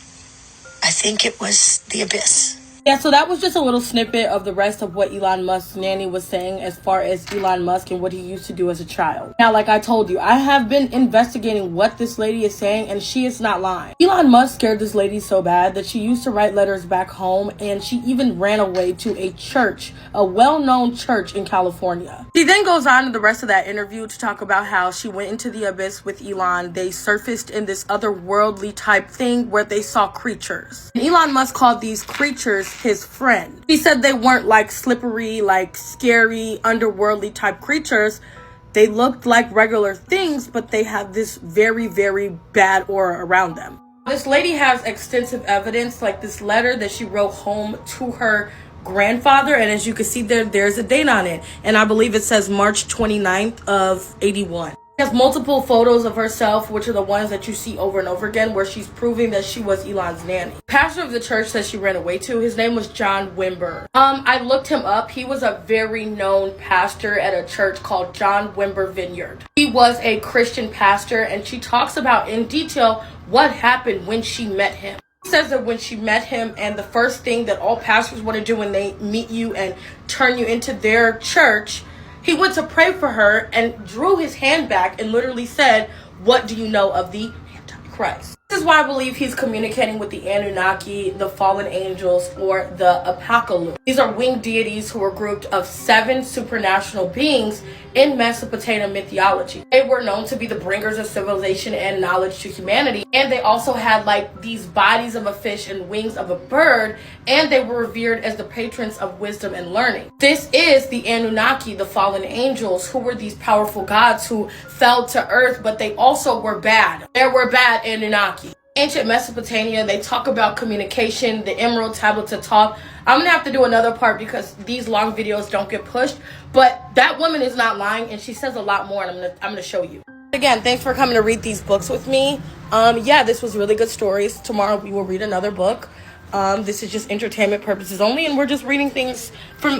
I think it was the abyss. Yeah, so that was just a little snippet of the rest of what Elon Musk's nanny was saying as far as Elon Musk and what he used to do as a child. Now, like I told you, I have been investigating what this lady is saying, and she is not lying. Elon Musk scared this lady so bad that she used to write letters back home, and she even ran away to a church, a well-known church in California. She then goes on in the rest of that interview to talk about how she went into the abyss with Elon. They surfaced in this otherworldly type thing where they saw creatures. And Elon Musk called these creatures his friend. He said they weren't like slippery, like scary, underworldly type creatures. They looked like regular things, but they have this very, very bad aura around them. This lady has extensive evidence, like this letter that she wrote home to her grandfather, and as you can see there's a date on it, and I believe it says March 29th of 81. She has multiple photos of herself, which are the ones that you see over and over again, where she's proving that she was Elon's nanny. Pastor of the church that she ran away to, his name was John Wimber. I looked him up. He was a very known pastor at a church called John Wimber Vineyard. He was a Christian pastor, and she talks about in detail what happened when she met him. She says that when she met him, and the first thing that all pastors want to do when they meet you and turn you into their church, he went to pray for her and drew his hand back and literally said, "What do you know of the Antichrist?" This is why I believe he's communicating with the Anunnaki, the fallen angels, or the Apocalypse. These are winged deities who are grouped of 7 supernatural beings in Mesopotamian mythology. They were known to be the bringers of civilization and knowledge to humanity, and they also had like these bodies of a fish and wings of a bird, and they were revered as the patrons of wisdom and learning. This is the Anunnaki, the fallen angels, who were these powerful gods who fell to earth, but they also were bad. There were bad Anunnaki. Ancient Mesopotamia, they talk about communication, the Emerald Tablets of Talk. I'm gonna have to do another part because these long videos don't get pushed, but that woman is not lying, and she says a lot more, and I'm gonna show you. Again, thanks for coming to read these books with me. Yeah, this was really good stories. Tomorrow we will read another book. This is just entertainment purposes only, and we're just reading things from,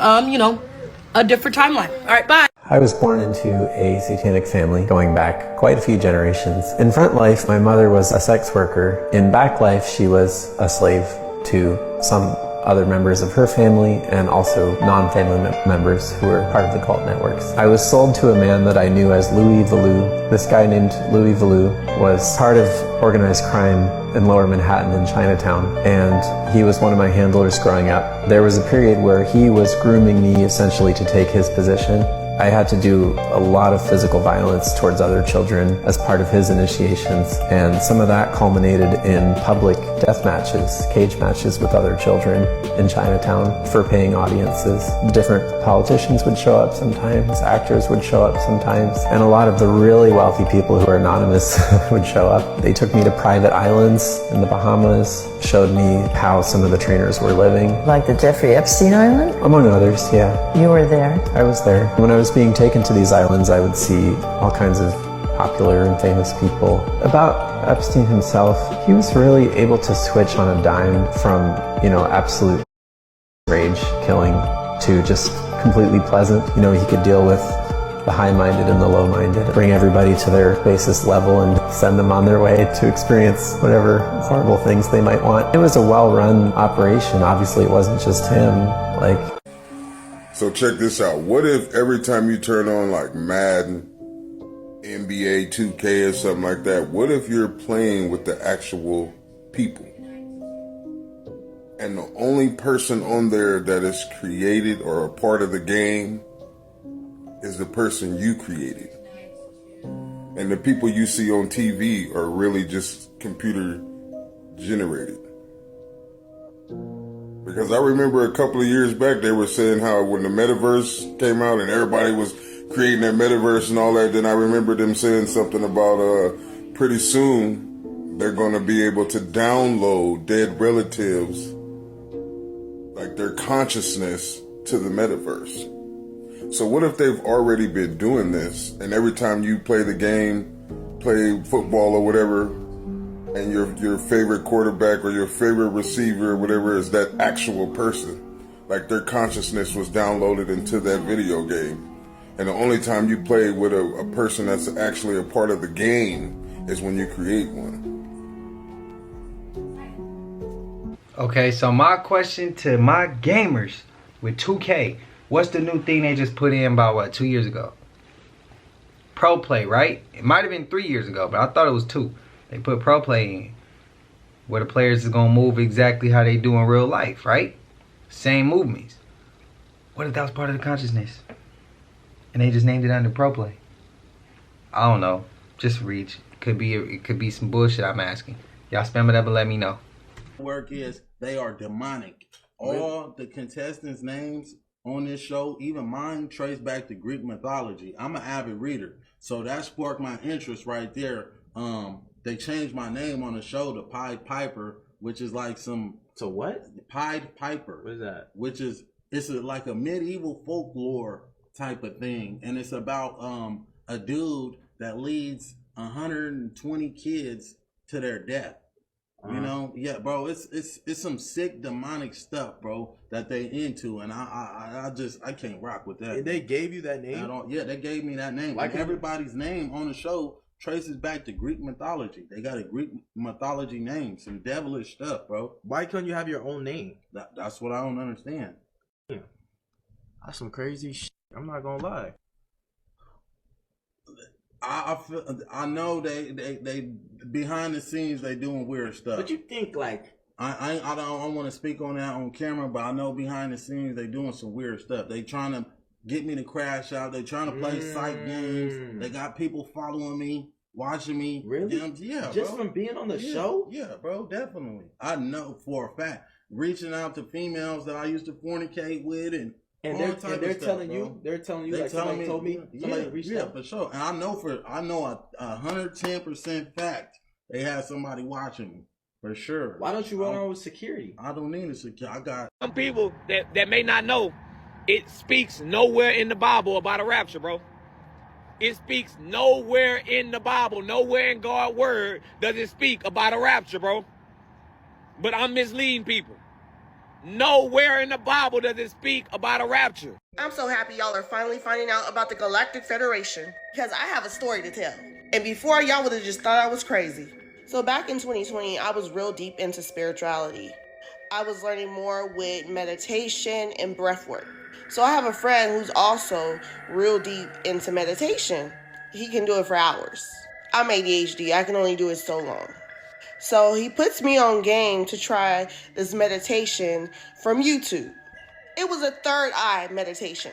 a different timeline. All right, bye. I was born into a satanic family going back quite a few generations. In front life, my mother was a sex worker. In back life, she was a slave to some other members of her family and also non-family members who were part of the cult networks. I was sold to a man that I knew as Louis BlOW. This guy named Louis BlOW was part of organized crime in Lower Manhattan in Chinatown, and he was one of my handlers growing up. There was a period where he was grooming me essentially to take his position. I had to do a lot of physical violence towards other children as part of his initiations, and some of that culminated in public death matches, cage matches with other children in Chinatown for paying audiences. Different politicians would show up sometimes, actors would show up sometimes, and a lot of the really wealthy people who are anonymous would show up. They took me to private islands in the Bahamas, showed me how some of the trainers were living. Like the Jeffrey Epstein Island? Among others, yeah. You were there? I was there. When I was being taken to these islands, I would see all kinds of popular and famous people. About Epstein himself, he was really able to switch on a dime from, absolute rage killing to just completely pleasant. He could deal with the high-minded and the low-minded, bring everybody to their basest level and send them on their way to experience whatever horrible things they might want. It was a well-run operation. Obviously, it wasn't just him. So check this out. What if every time you turn on like Madden, NBA 2K or something like that, what if you're playing with the actual people? And the only person on there that is created or a part of the game is the person you created. And the people you see on TV are really just computer generated. Because I remember a couple of years back, they were saying how when the metaverse came out and everybody was creating their metaverse and all that, then I remember them saying something about pretty soon they're going to be able to download dead relatives, like their consciousness, to the metaverse. So what if they've already been doing this, and every time you play the game, play football or whatever, and your favorite quarterback or your favorite receiver or whatever is that actual person, like their consciousness was downloaded into that video game. And the only time you play with a person that's actually a part of the game is when you create one. Okay, so my question to my gamers with 2K, what's the new thing they just put in about, what, 2 years ago? Pro Play, right? It might have been 3 years ago, but I thought it was 2. They put Pro Play in, where the players is going to move exactly how they do in real life, right? Same movements. What if that was part of the consciousness? And they just named it under Pro Play? I don't know. Just reach. It could be some bullshit I'm asking. Y'all spam it up and let me know. Work is they are demonic. All the contestants' names on this show, even mine, trace back to Greek mythology. I'm an avid reader, so that sparked my interest right there. They changed my name on the show to Pied Piper, which is like some... So what? Pied Piper. What is that? Which is, like a medieval folklore type of thing. And it's about a dude that leads 120 kids to their death. You know, yeah, bro, it's some sick demonic stuff, bro, that they into, and I can't rock with that. And they gave you that name? Yeah, they gave me that name. Like everybody's name on the show traces back to Greek mythology. They got a Greek mythology name, some devilish stuff, bro. Why couldn't you have your own name? That's what I don't understand. Yeah. That's some crazy shit. I'm not gonna lie. I know they behind the scenes they doing weird stuff. But you think like I don't want to speak on that on camera, but I know behind the scenes they doing some weird stuff. They trying to get me to crash out. They trying to play psych games. They got people following me, watching me. Really? Yeah, just bro. from being on the show? Yeah, bro, definitely. I know for a fact. Reaching out to females that I used to fornicate with and they're stuff, telling bro. you, they're telling you, They like telling somebody told me, somebody reached out. for sure. And I know a 110% fact they had somebody watching me for sure. Why don't you run on with security? I don't need a security. I got some people that may not know. It speaks nowhere in the Bible about a rapture, bro. It speaks nowhere in the Bible, nowhere in God's word does it speak about a rapture, bro. But I'm misleading people. Nowhere in the Bible does it speak about a rapture. I'm so happy y'all are finally finding out about the Galactic Federation because I have a story to tell. And before, y'all would have just thought I was crazy. So back in 2020, I was real deep into spirituality. I was learning more with meditation and breath work. So I have a friend who's also real deep into meditation. He can do it for hours. I'm ADHD. I can only do it so long. So he puts me on game to try this meditation from YouTube. It was a third eye meditation.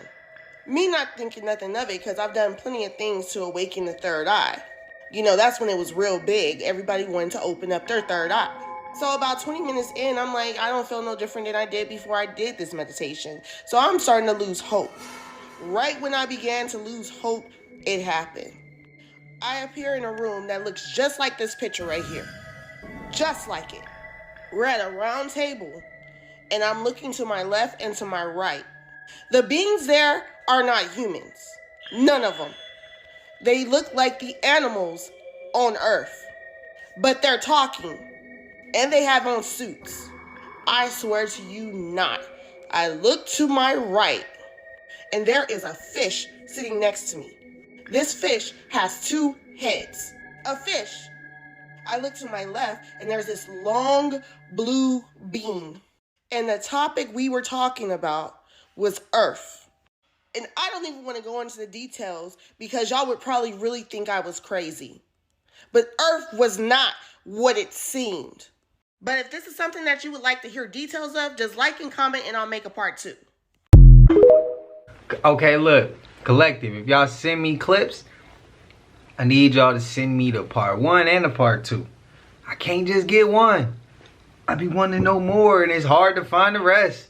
Me not thinking nothing of it because I've done plenty of things to awaken the third eye. You know, that's when it was real big. Everybody wanted to open up their third eye. So about 20 minutes in, I'm like, I don't feel no different than I did before I did this meditation. So I'm starting to lose hope. Right when I began to lose hope, it happened. I appear in a room that looks just like this picture right here. Just like it. We're at a round table, and I'm looking to my left and to my right. The beings there are not humans. None of them. They look like the animals on Earth. But they're talking, and they have on suits. I swear to you not. I look to my right, and there is a fish sitting next to me. This fish has 2 heads. A fish. I look to my left, and there's this long blue beam. And the topic we were talking about was Earth. And I don't even want to go into the details because y'all would probably really think I was crazy. But Earth was not what it seemed. But if this is something that you would like to hear details of, just like and comment and I'll make a part 2. Okay, look. Collective, if y'all send me clips, I need y'all to send me the part 1 and the part 2. I can't just get one. I be wanting to know more, and it's hard to find the rest.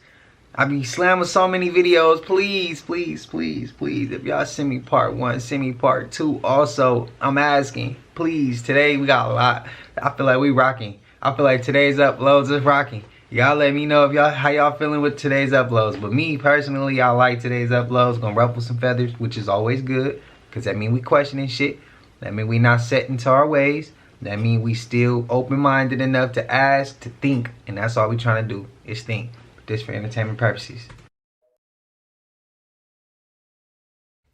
I be slamming so many videos. Please, please, please, please. If y'all send me part 1, send me part 2. Also, I'm asking, please. Today we got a lot. I feel like we rocking. I feel like today's uploads is rocking. Y'all let me know if y'all how y'all feeling with today's uploads. But me personally, I like today's uploads. Gonna ruffle some feathers, which is always good, cause that mean we questioning shit. That mean we not set into our ways. That mean we still open-minded enough to ask, to think, and that's all we trying to do is think. This for entertainment purposes.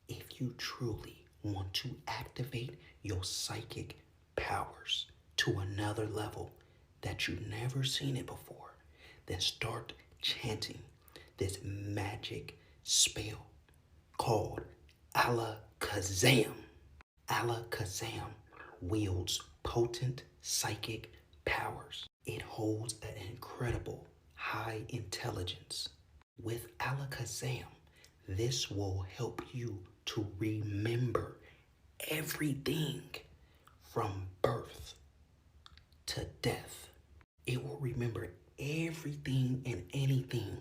If you truly want to activate your psychic powers to another level that you've never seen it before, then start chanting this magic spell called Alakazam. Alakazam wields potent psychic powers. It holds an incredible high intelligence. With Alakazam, this will help you to remember everything from birth to death. It will remember everything and anything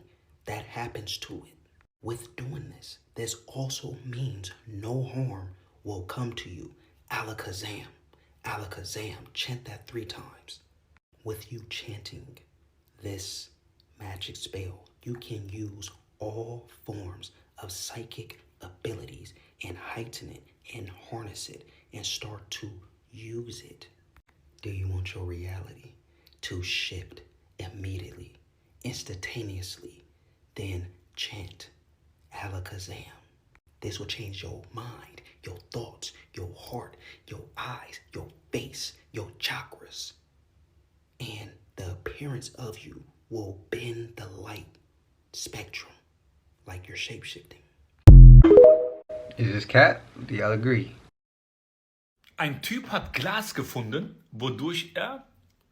that happens to it. With doing this, this also means no harm will come to you. Alakazam, Alakazam, chant that 3 times. With you chanting this magic spell, you can use all forms of psychic abilities and heighten it and harness it and start to use it. Do you want your reality to shift immediately, instantaneously? Then chant Alakazam. This will change your mind, your thoughts, your heart, your eyes, your face, your chakras. And the appearance of you will bend the light spectrum like you're shape-shifting. Is this cat? Do y'all agree? Ein Typ hat Glas gefunden, wodurch er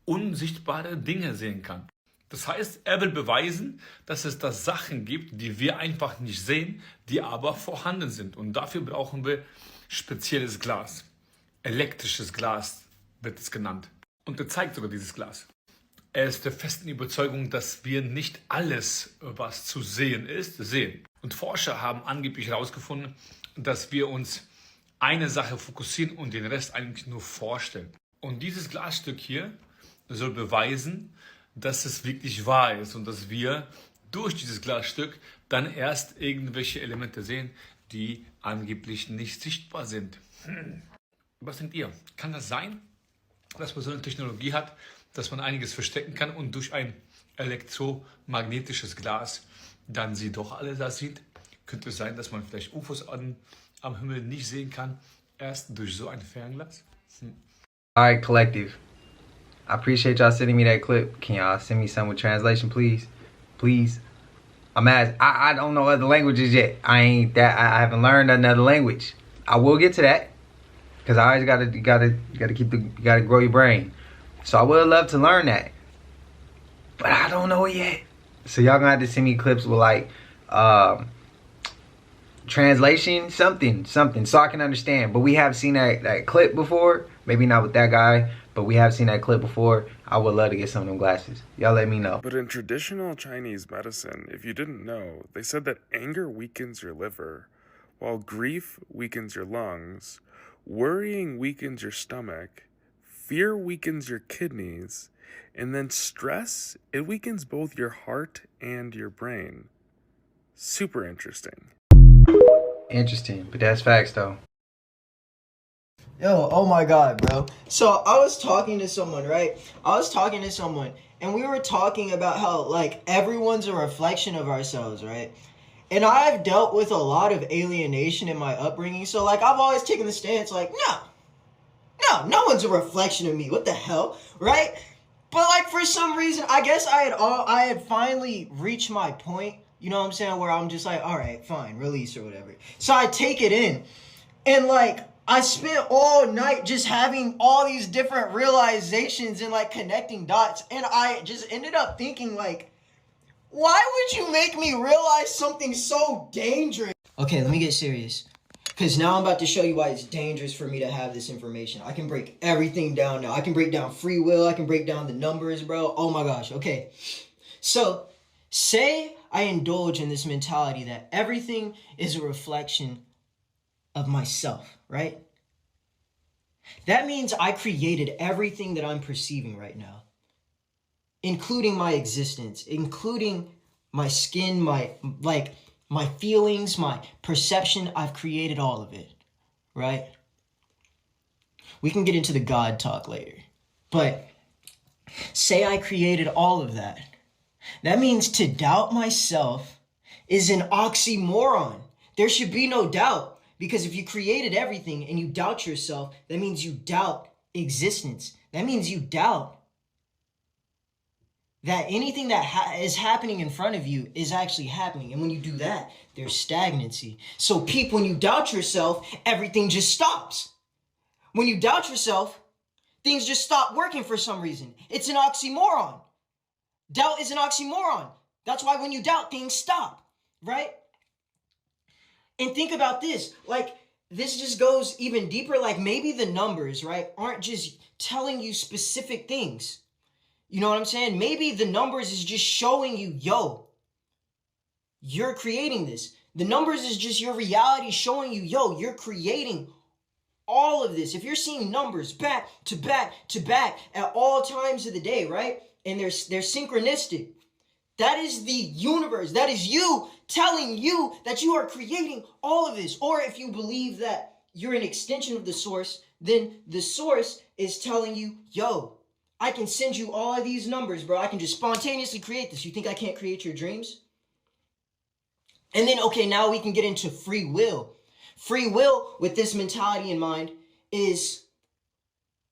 unsichtbare Dinge sehen kann. Das heißt, er will beweisen, dass es da Sachen gibt, die wir einfach nicht sehen, die aber vorhanden sind. Und dafür brauchen wir spezielles Glas. Elektrisches Glas wird es genannt. Und er zeigt sogar dieses Glas. Er ist der festen Überzeugung, dass wir nicht alles, was zu sehen ist, sehen. Und Forscher haben angeblich herausgefunden, dass wir uns eine Sache fokussieren und den Rest eigentlich nur vorstellen. Und dieses Glasstück hier soll beweisen, dass es wirklich wahr ist und dass wir durch dieses Glasstück dann erst irgendwelche Elemente sehen, die angeblich nicht sichtbar sind. Was denkt ihr? Kann das sein, dass man so eine Technologie hat, dass man einiges verstecken kann und durch ein elektromagnetisches Glas dann sie doch alle da sieht? Könnte es sein, dass man vielleicht UFOs am Himmel nicht sehen kann, erst durch so ein Fernglas? Alright, collective. I appreciate y'all sending me that clip. Can y'all send me some with translation, please? Please. I'm asking. I don't know other languages yet. I haven't learned another language. I will get to that, cause I always gotta grow your brain. So I would love to learn that, but I don't know it yet. So y'all gonna have to send me clips with like translation, something, so I can understand. But we have seen that clip before. Maybe not with that guy, but we have seen that clip before. I would love to get some of them glasses. Y'all let me know. But in traditional Chinese medicine, if you didn't know, they said that anger weakens your liver, while grief weakens your lungs, worrying weakens your stomach, fear weakens your kidneys, and then stress, it weakens both your heart and your brain. Super interesting. Interesting, but that's facts though. Yo, oh my god, bro. So I was talking to someone, right? And we were talking about how, like, everyone's a reflection of ourselves, right? And I've dealt with a lot of alienation in my upbringing, so, like, I've always taken the stance, like, no one's a reflection of me. What the hell, right? But, like, for some reason, I guess I had finally reached my point, you know what I'm saying, where I'm just like, all right, fine, release or whatever. So I take it in, and, like, I spent all night just having all these different realizations and like connecting dots, and I just ended up thinking, like, why would you make me realize something so dangerous? Okay, let me get serious. Because now I'm about to show you why it's dangerous for me to have this information. I can break everything down now. I can break down free will. I can break down the numbers, bro. Oh my gosh. Okay. So, say I indulge in this mentality that everything is a reflection of myself, right? That means I created everything that I'm perceiving right now, including my existence, including my skin, my feelings, my perception. I've created all of it, right? We can get into the God talk later, but say I created all of that. That means to doubt myself is an oxymoron. There should be no doubt, because if you created everything and you doubt yourself, that means you doubt existence. That means you doubt that anything that is happening in front of you is actually happening. And when you do that, there's stagnancy. So when you doubt yourself, everything just stops. When you doubt yourself, things just stop working for some reason. It's an oxymoron. Doubt is an oxymoron. That's why when you doubt, things stop, right? And think about this. Like, this just goes even deeper. Like, maybe the numbers, right, aren't just telling you specific things. You know what I'm saying? Maybe the numbers is just showing you, yo, you're creating this. The numbers is just your reality showing you, yo, you're creating all of this. If you're seeing numbers back to back to back at all times of the day, right? And they're synchronistic. That is the universe. That is you telling you that you are creating all of this. Or if you believe that you're an extension of the source, then the source is telling you, yo, I can send you all of these numbers, bro. I can just spontaneously create this. You think I can't create your dreams? And then, okay, now we can get into free will. Free will, with this mentality in mind, is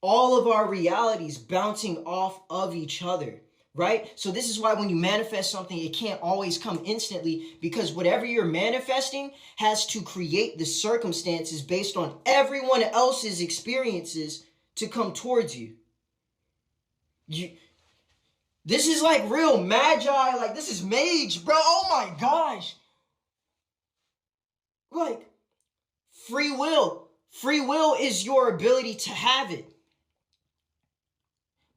all of our realities bouncing off of each other, right? So this is why when you manifest something, it can't always come instantly, because whatever you're manifesting has to create the circumstances based on everyone else's experiences to come towards you. This is like real magi, like this is mage, bro. Oh my gosh. Like, free will. Free will is your ability to have it.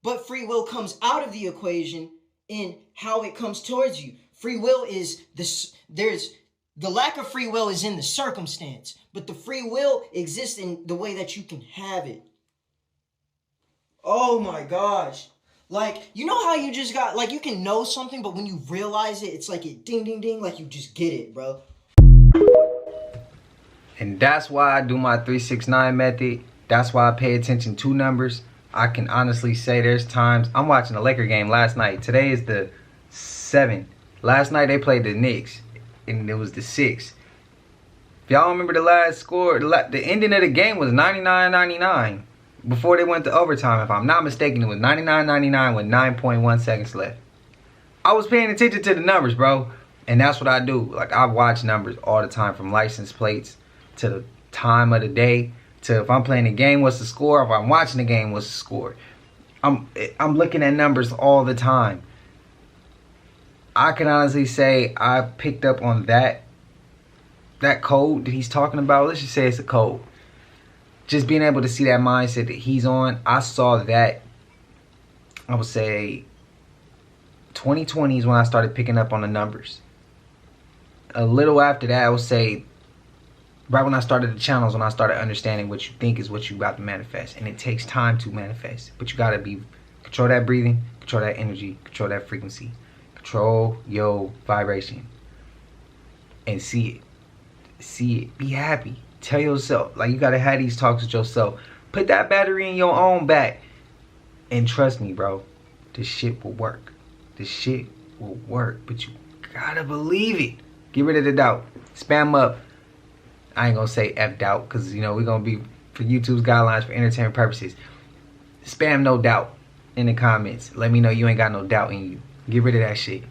But free will comes out of the equation in how it comes towards you. Free will is the lack of free will is in the circumstance, but the free will exists in the way that you can have it. Oh my gosh. Like, you know how you just got, like, you can know something, but when you realize it, it's like it ding, ding, ding, like you just get it, bro. And that's why I do my 369 method. That's why I pay attention to numbers. I can honestly say there's times, I'm watching a Laker game last night. Today is the 7th. Last night they played the Knicks, and it was the 6th. If y'all remember the last score, the ending of the game was 99-99. Before they went to overtime, if I'm not mistaken, it was 99-99 with 9.1 seconds left. I was paying attention to the numbers, bro. And that's what I do. Like, I watch numbers all the time, from license plates to the time of the day to if I'm playing a game, what's the score? If I'm watching the game, what's the score? I'm looking at numbers all the time. I can honestly say I picked up on that code that he's talking about. Let's just say it's a code. Just being able to see that mindset that he's on, I saw that, I would say, 2020 is when I started picking up on the numbers. A little after that, I would say, right when I started the channels, when I started understanding what you think is what you about to manifest. And it takes time to manifest. But you got to control that breathing, control that energy, control that frequency, control your vibration. And see it. See it. Be happy. Tell yourself, like, you got to have these talks with yourself. Put that battery in your own back. And trust me, bro, this shit will work. This shit will work. But you got to believe it. Get rid of the doubt. Spam up. I ain't going to say F doubt, because, you know, we're going to be, for YouTube's guidelines, for entertainment purposes. Spam no doubt in the comments. Let me know you ain't got no doubt in you. Get rid of that shit.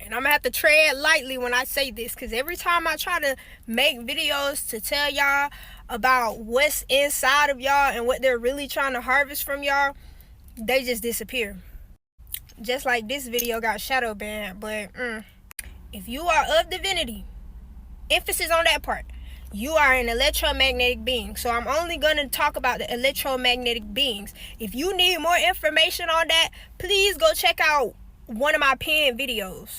And I'm gonna have to tread lightly when I say this, because every time I try to make videos to tell y'all about what's inside of y'all and what they're really trying to harvest from y'all, they just disappear. Just like this video got shadow banned, but If you are of divinity, emphasis on that part, you are an electromagnetic being. So I'm only going to talk about the electromagnetic beings. If you need more information on that, please go check out one of my pinned videos.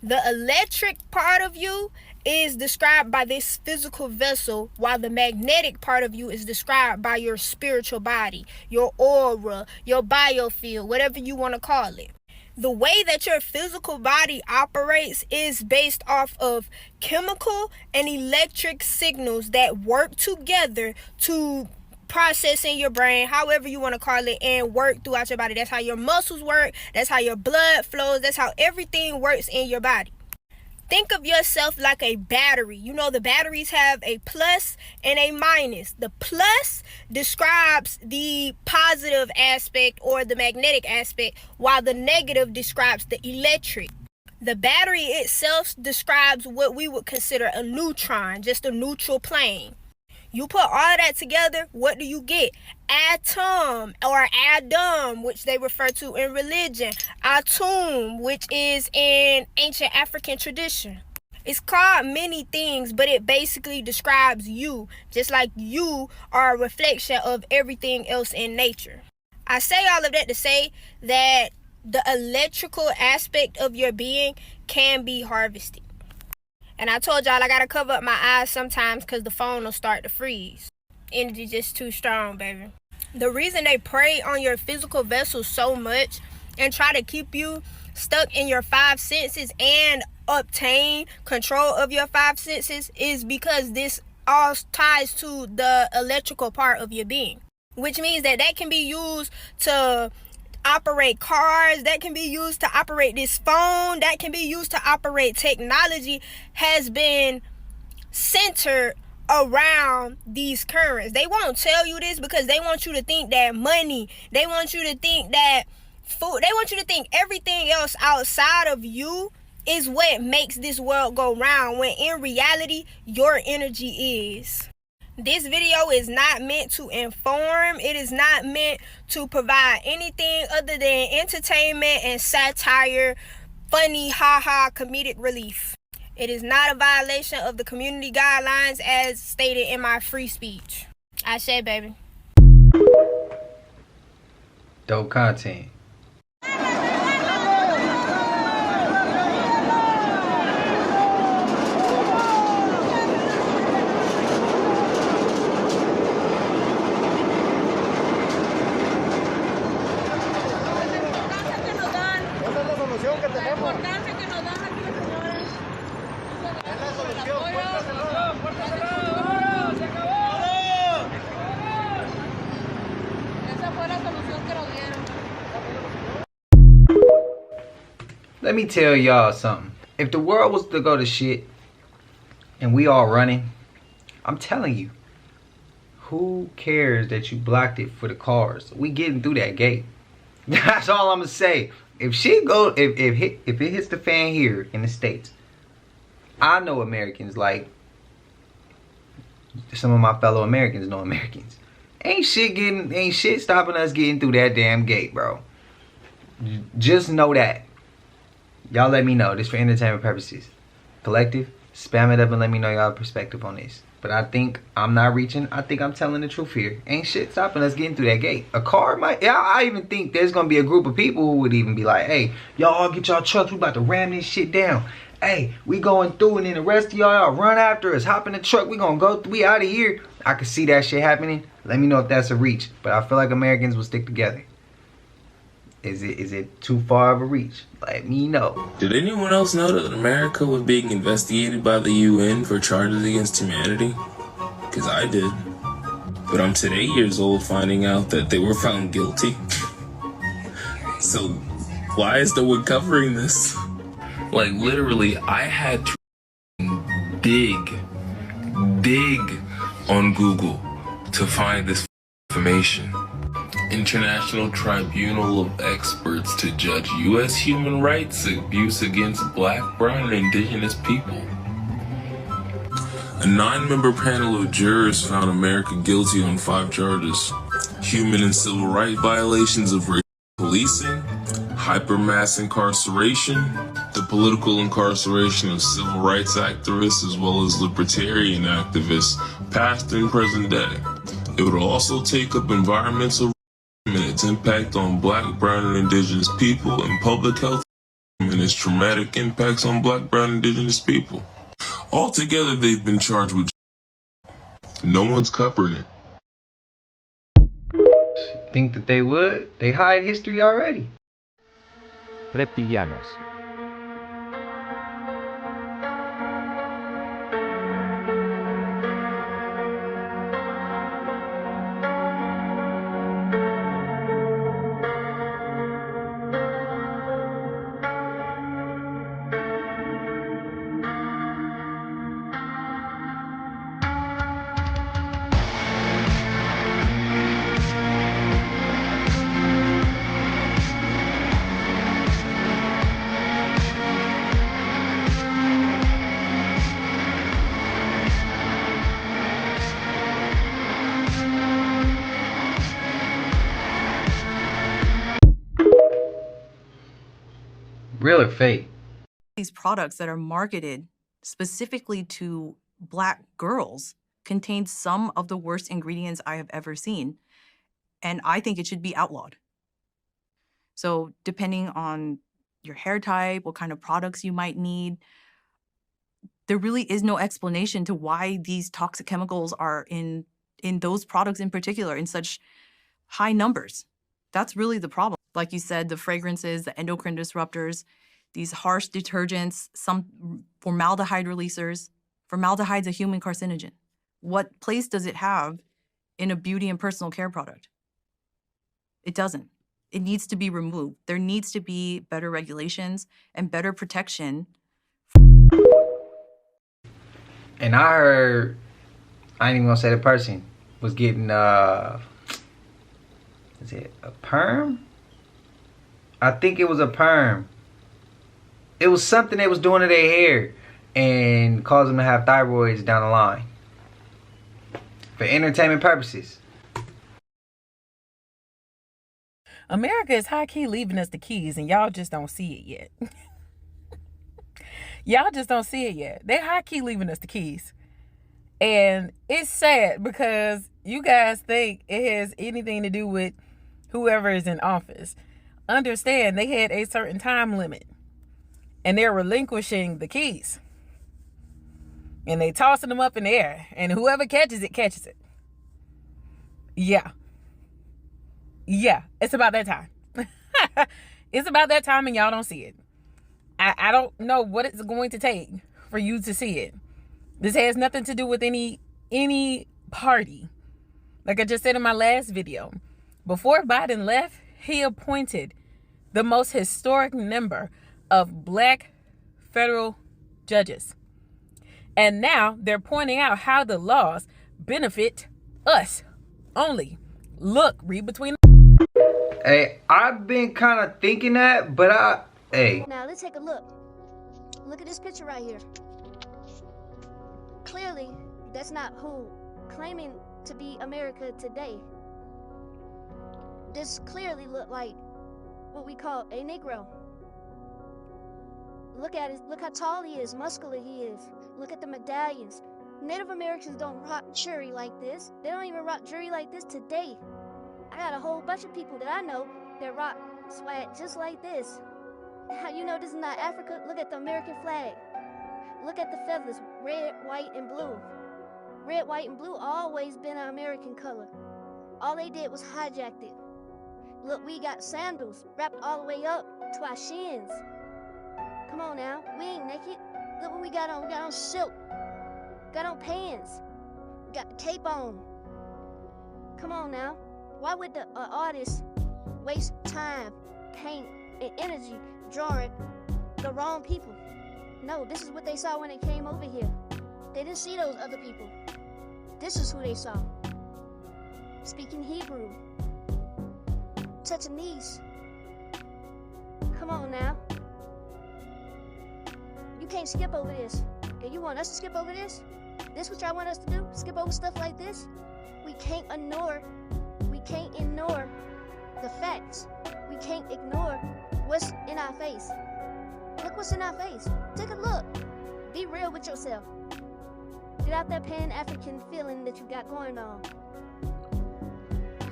The electric part of you is described by this physical vessel, while the magnetic part of you is described by your spiritual body, your aura, your biofield, whatever you want to call it. The way that your physical body operates is based off of chemical and electric signals that work together to process in your brain, however you want to call it, and work throughout your body. That's how your muscles work. That's how your blood flows. That's how everything works in your body. Think of yourself like a battery. You know, the batteries have a plus and a minus. The plus describes the positive aspect or the magnetic aspect, while the negative describes the electric. The battery itself describes what we would consider a neutron, just a neutral plane. You put all that together, what do you get? Atom or Adam, which they refer to in religion. Atum, which is in ancient African tradition. It's called many things, but it basically describes you, just like you are a reflection of everything else in nature. I say all of that to say that the electrical aspect of your being can be harvested. And I told y'all I gotta cover up my eyes sometimes because the phone will start to freeze. Energy just too strong, baby. The reason they prey on your physical vessel so much and try to keep you stuck in your five senses and obtain control of your five senses is because this all ties to the electrical part of your being. Which means that can be used to operate cars, that can be used to operate this phone, that can be used to operate technology, has been centered around these currents. They won't tell you this because they want you to think that money, they want you to think that food, they want you to think everything else outside of you is what makes this world go round, when in reality your energy is. This video is not meant to inform. It is not meant to provide anything other than entertainment and satire, funny, ha-ha, comedic relief. It is not a violation of the community guidelines as stated in my free speech. I said, baby. Dope content. Let me tell y'all something. If the world was to go to shit and we all running, I'm telling you, who cares that you blocked it for the cars? We getting through that gate. That's all I'm gonna say. If shit go, if it hits the fan here in the States, I know Americans, like some of my fellow Americans know Americans. Ain't shit stopping us getting through that damn gate, bro. Just know that. Y'all let me know. This for entertainment purposes. Collective, spam it up and let me know y'all perspective on this. But I think I'm not reaching. I think I'm telling the truth here. Ain't shit stopping us getting through that gate. A car might. Yeah, I even think there's gonna be a group of people who would even be like, "Hey, y'all all get y'all trucks. We about to ram this shit down. Hey, we going through, and then the rest of y'all run after us. Hop in the truck. We gonna go. We out of here." I can see that shit happening. Let me know if that's a reach. But I feel like Americans will stick together. Is it too far of a reach? Let me know. Did anyone else know that America was being investigated by the UN for charges against humanity? Because I did. But I'm today years old finding out that they were found guilty. So why is no one covering this? Like literally, I had to dig on Google to find this information. International Tribunal of Experts to judge U.S. human rights abuse against Black, brown, and indigenous people. A 9-member panel of jurors found America guilty on 5 charges: human and civil rights violations of racial policing, hypermass incarceration, the political incarceration of civil rights activists as well as libertarian activists, past and present day. It would also take up environmental and its impact on Black, brown, and indigenous people, and public health and its traumatic impacts on Black, brown, and indigenous people. Altogether, they've been charged with. No one's covering it. Think that they would? They hide history already. Reptilianos. Real or fake? These products that are marketed specifically to Black girls contain some of the worst ingredients I have ever seen, and I think it should be outlawed. So depending on your hair type, what kind of products you might need, there really is no explanation to why these toxic chemicals are in those products in particular in such high numbers. That's really the problem. Like you said, the fragrances, the endocrine disruptors, these harsh detergents, some formaldehyde releasers. Formaldehyde's a human carcinogen. What place does it have in a beauty and personal care product? It doesn't. It needs to be removed. There needs to be better regulations and better protection. And I heard, I ain't even gonna say the person was getting, is it a perm? I think it was a perm. It was something they was doing to their hair and caused them to have thyroids down the line. For entertainment purposes. America is high-key leaving us the keys, and y'all just don't see it yet. Y'all just don't see it yet. They're high-key leaving us the keys. And it's sad because you guys think it has anything to do with whoever is in office. Understand, they had a certain time limit. And they're relinquishing the keys. And they tossing them up in the air. And whoever catches it, catches it. Yeah. Yeah, it's about that time. It's about that time and y'all don't see it. I don't know what it's going to take for you to see it. This has nothing to do with any party. Like I just said in my last video, before Biden left, he appointed the most historic number of Black federal judges. And now they're pointing out how the laws benefit us only. Look, read between. Hey, I've been kind of thinking that, but hey. Now let's take a look. Look at this picture right here. Clearly, that's not who claiming to be America today. This clearly look like what we call a Negro. Look at it. Look how tall he is, muscular he is. Look at the medallions. Native Americans don't rock jewelry like this. They don't even rock jewelry like this today. I got a whole bunch of people that I know that rock swag just like this. How you know this is not Africa? Look at the American flag. Look at the feathers, red, white, and blue. Red, white, and blue always been an American color. All they did was hijacked it. Look, we got sandals wrapped all the way up to our shins. Come on now, we ain't naked. Look what we got on. We got on silk. Got on pants. We got the cape on. Come on now. Why would the artist waste time, paint, and energy drawing the wrong people? No, this is what they saw when they came over here. They didn't see those other people. This is who they saw. Speaking Hebrew. Touching knees. Come on now. You can't skip over this. And you want us to skip over this? This what y'all want us to do? Skip over stuff like this? We can't ignore the facts. We can't ignore what's in our face. Look what's in our face. Take a look. Be real with yourself. Get out that Pan-African feeling that you got going on.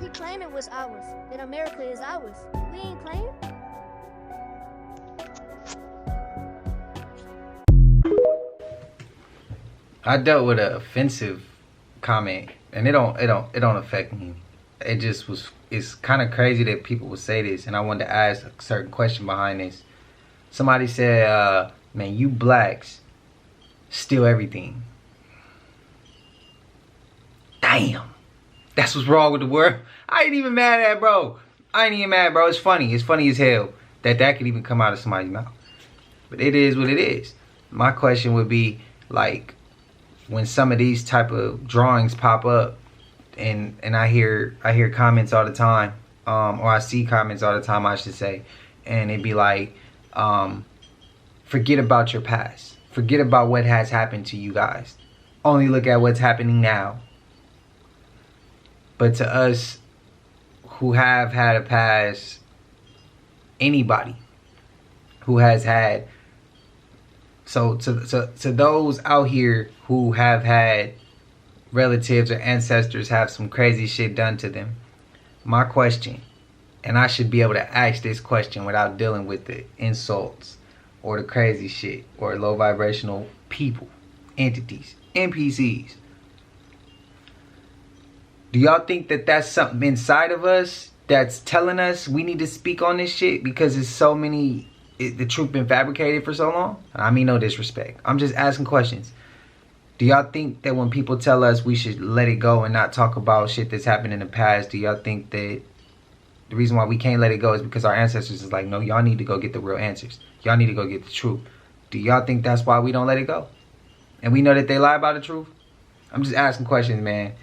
We claiming what's ours, that America is ours. We ain't claiming. I dealt with an offensive comment, and it don't affect me. It just was. It's kind of crazy that people would say this, and I wanted to ask a certain question behind this. Somebody said, "Man, you blacks steal everything." Damn, that's what's wrong with the world. I ain't even mad at, bro. I ain't even mad, bro. It's funny. It's funny as hell that could even come out of somebody's mouth. But it is what it is. My question would be, like, when some of these type of drawings pop up, and I hear comments all the time, or I see comments all the time, I should say, and it'd be like, forget about your past. Forget about what has happened to you guys. Only look at what's happening now. But to us who have had a past, anybody who has had, so to those out here who have had relatives or ancestors have some crazy shit done to them, my question, and I should be able to ask this question without dealing with the insults or the crazy shit or low vibrational people, entities, NPCs. Do y'all think that that's something inside of us that's telling us we need to speak on this shit because it's so many, the truth been fabricated for so long? I mean, no disrespect. I'm just asking questions. Do y'all think that when people tell us we should let it go and not talk about shit that's happened in the past, do y'all think that the reason why we can't let it go is because our ancestors is like, no, y'all need to go get the real answers. Y'all need to go get the truth. Do y'all think that's why we don't let it go? And we know that they lie about the truth? I'm just asking questions, man.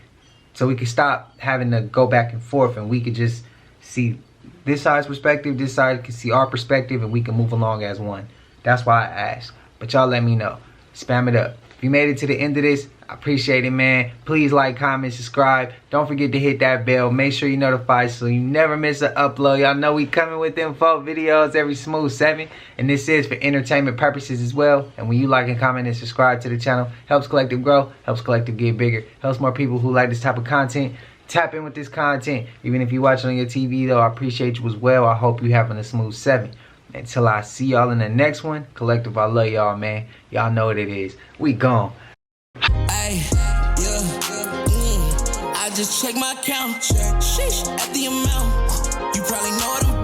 So we can stop having to go back and forth, and we could just see this side's perspective, this side can see our perspective, and we can move along as one. That's why I asked. But y'all let me know. Spam it up. If you made it to the end of this, I appreciate it, man. Please like, comment, subscribe. Don't forget to hit that bell. Make sure you're notified so you never miss an upload. Y'all know we coming with them folk videos every smooth 7. And this is for entertainment purposes as well. And when you like and comment and subscribe to the channel, helps Collective grow, helps Collective get bigger, helps more people who like this type of content tap in with this content. Even if you watch it on your TV, though, I appreciate you as well. I hope you having a smooth 7. Until I see y'all in the next one, Collective, I love y'all, man. Y'all know what it is. We gone. Ay, yeah, I just check my account. Sheesh, at the amount. You probably know what I'm